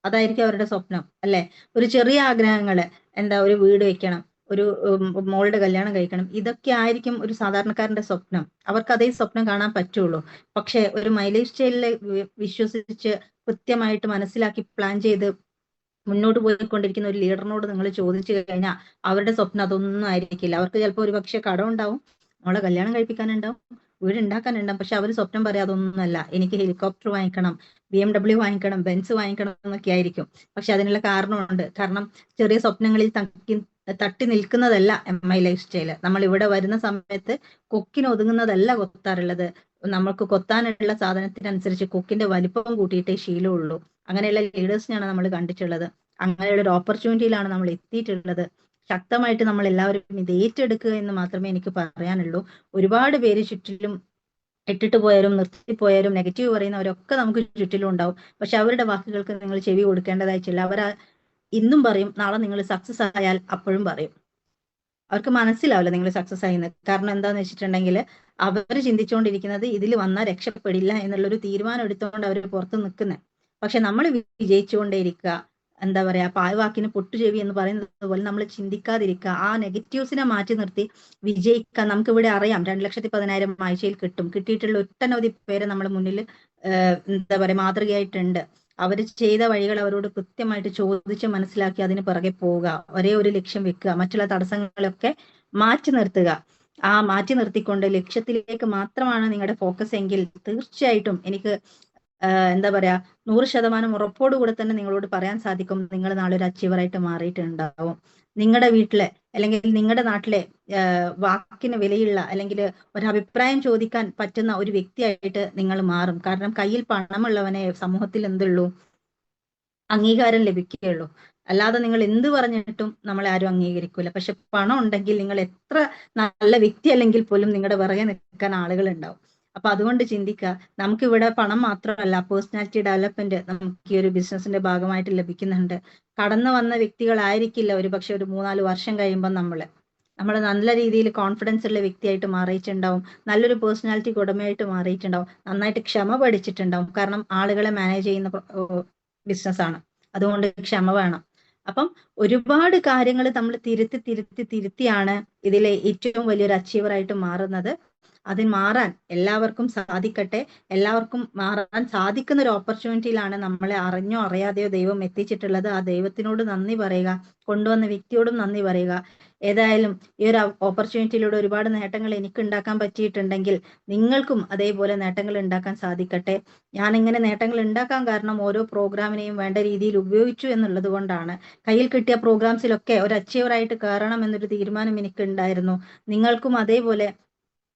അതായിരിക്കും അവരുടെ സ്വപ്നം, അല്ലെ? ഒരു ചെറിയ ആഗ്രഹങ്ങള്, എന്താ ഒരു വീട് വെക്കണം, ഒരു മോളുടെ കല്യാണം കഴിക്കണം, ഇതൊക്കെ ആയിരിക്കും ഒരു സാധാരണക്കാരന്റെ സ്വപ്നം. അവർക്ക് അതേ സ്വപ്നം കാണാൻ പറ്റുള്ളൂ. പക്ഷെ ഒരു മൈ ലൈഫ് സ്റ്റൈലിൽ വിശ്വസിച്ച് കൃത്യമായിട്ട് മനസ്സിലാക്കി പ്ലാൻ ചെയ്ത് മുന്നോട്ട് പോയിക്കൊണ്ടിരിക്കുന്ന ഒരു ലീഡറിനോട് നിങ്ങൾ ചോദിച്ചു കഴിഞ്ഞാൽ അവരുടെ സ്വപ്നം അതൊന്നും ആയിരിക്കില്ല. അവർക്ക് ചിലപ്പോൾ ഒരു പക്ഷെ കടം ഉണ്ടാവും, മോളെ കല്യാണം കഴിപ്പിക്കാനുണ്ടാവും, വീട് ഉണ്ടാക്കാനുണ്ടാവും. പക്ഷെ അവർ സ്വപ്നം പറയാതൊന്നുമല്ല, എനിക്ക് ഹെലികോപ്റ്റർ വാങ്ങിക്കണം, BMW വാങ്ങിക്കണം, ബെൻസ് വാങ്ങിക്കണം എന്നൊക്കെ ആയിരിക്കും. പക്ഷെ അതിനുള്ള കാരണമുണ്ട്. കാരണം ചെറിയ സ്വപ്നങ്ങളിൽ തട്ടി നിൽക്കുന്നതല്ല MI ലൈഫ് സ്റ്റൈല്. നമ്മൾ ഇവിടെ വരുന്ന സമയത്ത് കൊക്കിന് ഒതുങ്ങുന്നതല്ല കൊത്താറുള്ളത്. നമുക്ക് കൊത്താനുള്ള സാധനത്തിനനുസരിച്ച് കൊക്കിന്റെ വലിപ്പം കൂട്ടിയിട്ടേ ശീലമുള്ളൂ. അങ്ങനെയുള്ള ലീഡേഴ്സിനെയാണ് നമ്മൾ കണ്ടിട്ടുള്ളത്. അങ്ങനെയുള്ള ഒരു ഓപ്പർച്യൂണിറ്റിയിലാണ് നമ്മൾ എത്തിയിട്ടുള്ളത്. ശക്തമായിട്ട് നമ്മൾ എല്ലാവരും ഇത് ഏറ്റെടുക്കുക എന്ന് മാത്രമേ എനിക്ക് പറയാനുള്ളൂ. ഒരുപാട് പേര് ചുറ്റിലും ഇട്ടിട്ട് പോയാലും നിർത്തിപ്പോയാലും നെഗറ്റീവ് പറയുന്നവരൊക്കെ നമുക്ക് ചുറ്റിലും ഉണ്ടാവും. പക്ഷെ അവരുടെ വാക്കുകൾക്ക് നിങ്ങൾ ചെവി കൊടുക്കേണ്ടതായിട്ടില്ല. ഇന്നും പറയും, നാളെ നിങ്ങൾ സക്സസ് ആയാൽ അപ്പോഴും പറയും. അവർക്ക് മനസ്സിലാവില്ല നിങ്ങൾ സക്സസ് ആയിന്ന്. കാരണം എന്താന്ന് വെച്ചിട്ടുണ്ടെങ്കിൽ അവർ ചിന്തിച്ചുകൊണ്ടിരിക്കുന്നത് ഇതിൽ വന്നാൽ രക്ഷപ്പെടില്ല എന്നുള്ളൊരു തീരുമാനം എടുത്തുകൊണ്ട് അവർ പുറത്ത് നിൽക്കുന്നത്. പക്ഷെ നമ്മൾ വിജയിച്ചുകൊണ്ടേയിരിക്കുക, എന്താ പറയാ, പായ്വാക്കിന് പൊട്ടുചെവി എന്ന് പറയുന്നത് പോലെ നമ്മൾ ചിന്തിക്കാതിരിക്കുക, ആ നെഗറ്റീവ്സിനെ മാറ്റി നിർത്തി വിജയിക്കാൻ. നമുക്ക് ഇവിടെ അറിയാം 2,10,000 ആഴ്ചയിൽ കിട്ടും. കിട്ടിയിട്ടുള്ള ഒട്ടനവധി പേരെ നമ്മുടെ മുന്നിൽ എന്താ പറയാ മാതൃകയായിട്ടുണ്ട്. അവർ ചെയ്ത വഴികൾ അവരോട് കൃത്യമായിട്ട് ചോദിച്ച് മനസ്സിലാക്കി അതിന് പിറകെ പോവുക, ഒരേ ഒരു ലക്ഷ്യം വെക്കുക, മറ്റുള്ള തടസ്സങ്ങളൊക്കെ മാറ്റി നിർത്തുക. ആ മാറ്റി നിർത്തിക്കൊണ്ട് ലക്ഷ്യത്തിലേക്ക് മാത്രമാണ് നിങ്ങളുടെ ഫോക്കസ് എങ്കിൽ തീർച്ചയായിട്ടും എനിക്ക് എന്താ പറയാ 100% ഉറപ്പോടുകൂടെ തന്നെ നിങ്ങളോട് പറയാൻ സാധിക്കും, നിങ്ങൾ നാളെ ഒരു അച്ചീവറായിട്ട് മാറിയിട്ടുണ്ടാവും. നിങ്ങളുടെ വീട്ടിലെ അല്ലെങ്കിൽ നിങ്ങളുടെ നാട്ടിലെ വാക്കിന് വിലയുള്ള അല്ലെങ്കിൽ ഒരു അഭിപ്രായം ചോദിക്കാൻ പറ്റുന്ന ഒരു വ്യക്തിയായിട്ട് നിങ്ങൾ മാറും. കാരണം കയ്യിൽ പണമുള്ളവനെ സമൂഹത്തിൽ എന്തുള്ളൂ, അംഗീകാരം ലഭിക്കുകയുള്ളൂ. അല്ലാതെ നിങ്ങൾ എന്ത് പറഞ്ഞിട്ടും നമ്മളെ ആരും അംഗീകരിക്കൂല. പക്ഷെ പണം ഉണ്ടെങ്കിൽ നിങ്ങൾ എത്ര നല്ല വ്യക്തി അല്ലെങ്കിൽ പോലും നിങ്ങളുടെ പിറകെ നിൽക്കാൻ ആളുകൾ ഉണ്ടാവും. അപ്പൊ അതുകൊണ്ട് ചിന്തിക്കുക, നമുക്കിവിടെ പണം മാത്രമല്ല, പേഴ്സണാലിറ്റി ഡെവലപ്മെന്റ് നമുക്ക് ഈ ഒരു ബിസിനസിന്റെ ഭാഗമായിട്ട് ലഭിക്കുന്നുണ്ട്. കടന്നു വന്ന വ്യക്തികളായിരിക്കില്ല ഒരു പക്ഷെ ഒരു 3-4 വർഷം കഴിയുമ്പോൾ നമ്മൾ നല്ല രീതിയിൽ കോൺഫിഡൻസ് ഉള്ള വ്യക്തിയായിട്ട് മാറിയിട്ടുണ്ടാവും, നല്ലൊരു പേഴ്സണാലിറ്റി ഉടമയായിട്ട് മാറിയിട്ടുണ്ടാവും, നന്നായിട്ട് ക്ഷമ പഠിച്ചിട്ടുണ്ടാവും. കാരണം ആളുകളെ മാനേജ് ചെയ്യുന്ന ബിസിനസ്സാണ്, അതുകൊണ്ട് ക്ഷമ വേണം. അപ്പം ഒരുപാട് കാര്യങ്ങൾ നമ്മൾ തിരുത്തിയാണ് ഇതിലെ ഏറ്റവും വലിയൊരു അച്ചീവറായിട്ട് മാറുന്നത്. അതിന് മാറാൻ എല്ലാവർക്കും സാധിക്കട്ടെ. എല്ലാവർക്കും മാറാൻ സാധിക്കുന്ന ഒരു ഓപ്പർച്യൂണിറ്റിയിലാണ് നമ്മളെ അറിഞ്ഞോ അറിയാതെയോ ദൈവം എത്തിച്ചിട്ടുള്ളത്. ആ ദൈവത്തിനോട് നന്ദി പറയുക, കൊണ്ടുവന്ന വ്യക്തിയോടും നന്ദി പറയുക. ഏതായാലും ഈ ഒരു ഓപ്പർച്യൂണിറ്റിയിലൂടെ ഒരുപാട് നേട്ടങ്ങൾ എനിക്ക് ഉണ്ടാക്കാൻ പറ്റിയിട്ടുണ്ടെങ്കിൽ നിങ്ങൾക്കും അതേപോലെ നേട്ടങ്ങൾ ഉണ്ടാക്കാൻ സാധിക്കട്ടെ. ഞാൻ ഇങ്ങനെ നേട്ടങ്ങൾ ഉണ്ടാക്കാൻ കാരണം ഓരോ പ്രോഗ്രാമിനെയും വേണ്ട രീതിയിൽ ഉപയോഗിച്ചു എന്നുള്ളത് കൊണ്ടാണ്. കയ്യിൽ കിട്ടിയ പ്രോഗ്രാംസിലൊക്കെ ഒരു അച്ചീവറായിട്ട് കയറണം എന്നൊരു തീരുമാനം എനിക്ക് ഉണ്ടായിരുന്നു. നിങ്ങൾക്കും അതേപോലെ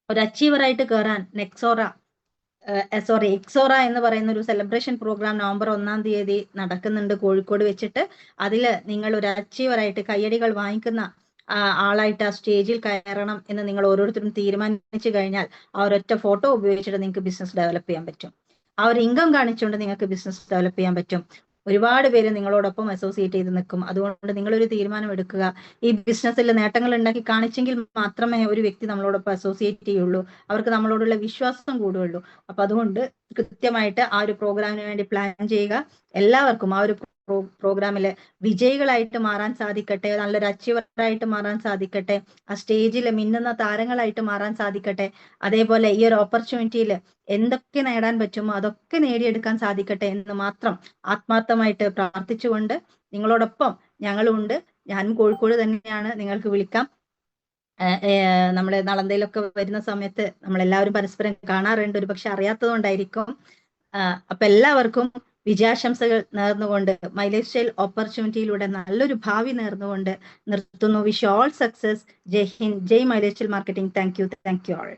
ഒരു അച്ചീവറായിട്ട് കയറാൻ എക്സോറ എന്ന് പറയുന്ന ഒരു സെലിബ്രേഷൻ പ്രോഗ്രാം നവംബർ 1-ാം തീയതി നടക്കുന്നുണ്ട് കോഴിക്കോട് വെച്ചിട്ട്. അതില് നിങ്ങൾ ഒരു അച്ചീവറായിട്ട് കയ്യടികൾ വാങ്ങിക്കുന്ന ആളായിട്ട് ആ സ്റ്റേജിൽ കയറണം എന്ന് നിങ്ങൾ ഓരോരുത്തരും തീരുമാനിച്ചു കഴിഞ്ഞാൽ ആ ഒരൊറ്റ ഫോട്ടോ ഉപയോഗിച്ചിട്ട് നിങ്ങൾക്ക് ബിസിനസ് ഡെവലപ്പ് ചെയ്യാൻ പറ്റും. ആ ഒരു ഇൻകം കാണിച്ചുകൊണ്ട് നിങ്ങൾക്ക് ബിസിനസ് ഡെവലപ്പ് ചെയ്യാൻ പറ്റും. ഒരുപാട് പേര് നിങ്ങളോടൊപ്പം അസോസിയേറ്റ് ചെയ്ത് നിൽക്കും. അതുകൊണ്ട് നിങ്ങളൊരു തീരുമാനം എടുക്കുക. ഈ ബിസിനസ്സിൽ നേട്ടങ്ങൾ ഉണ്ടാക്കി കാണിച്ചെങ്കിൽ മാത്രമേ ഒരു വ്യക്തി നമ്മളോടൊപ്പം അസോസിയേറ്റ് ചെയ്യുള്ളൂ, അവർക്ക് നമ്മളോടുള്ള വിശ്വാസം കൂടുകയുള്ളൂ. അപ്പൊ അതുകൊണ്ട് കൃത്യമായിട്ട് ആ ഒരു പ്രോഗ്രാമിന് വേണ്ടി പ്ലാൻ ചെയ്യുക. എല്ലാവർക്കും ആ ഒരു പ്രോഗ്രാമില് വിജയികളായിട്ട് മാറാൻ സാധിക്കട്ടെ, നല്ലൊരു അച്ചീവറായിട്ട് മാറാൻ സാധിക്കട്ടെ, ആ സ്റ്റേജിൽ മിന്നുന്ന താരങ്ങളായിട്ട് മാറാൻ സാധിക്കട്ടെ. അതേപോലെ ഈ ഒരു ഓപ്പർച്യൂണിറ്റിയിൽ എന്തൊക്കെ നേടാൻ പറ്റുമോ അതൊക്കെ നേടിയെടുക്കാൻ സാധിക്കട്ടെ എന്ന് മാത്രം ആത്മാർത്ഥമായിട്ട് പ്രാർത്ഥിച്ചുകൊണ്ട് നിങ്ങളോടൊപ്പം ഞങ്ങളും ഉണ്ട്. ഞാനും കോഴിക്കോട് തന്നെയാണ്, നിങ്ങൾക്ക് വിളിക്കാം. നമ്മുടെ നളന്തയിലൊക്കെ വരുന്ന സമയത്ത് നമ്മളെല്ലാവരും പരസ്പരം കാണാറുണ്ട്, ഒരു പക്ഷെ അറിയാത്തത് കൊണ്ടായിരിക്കും. അപ്പൊ എല്ലാവർക്കും വിജയാശംസകൾ നേർന്നുകൊണ്ട് മൈ ലൈഫ് സ്റ്റൈൽ ഓപ്പർച്യൂണിറ്റിയിലൂടെ നല്ലൊരു ഭാവി നേർന്നുകൊണ്ട് നിർത്തുന്നു. Wish all success. ജയ് ഹിന്ദ്, ജയ് my lifestyle marketing. Thank you all.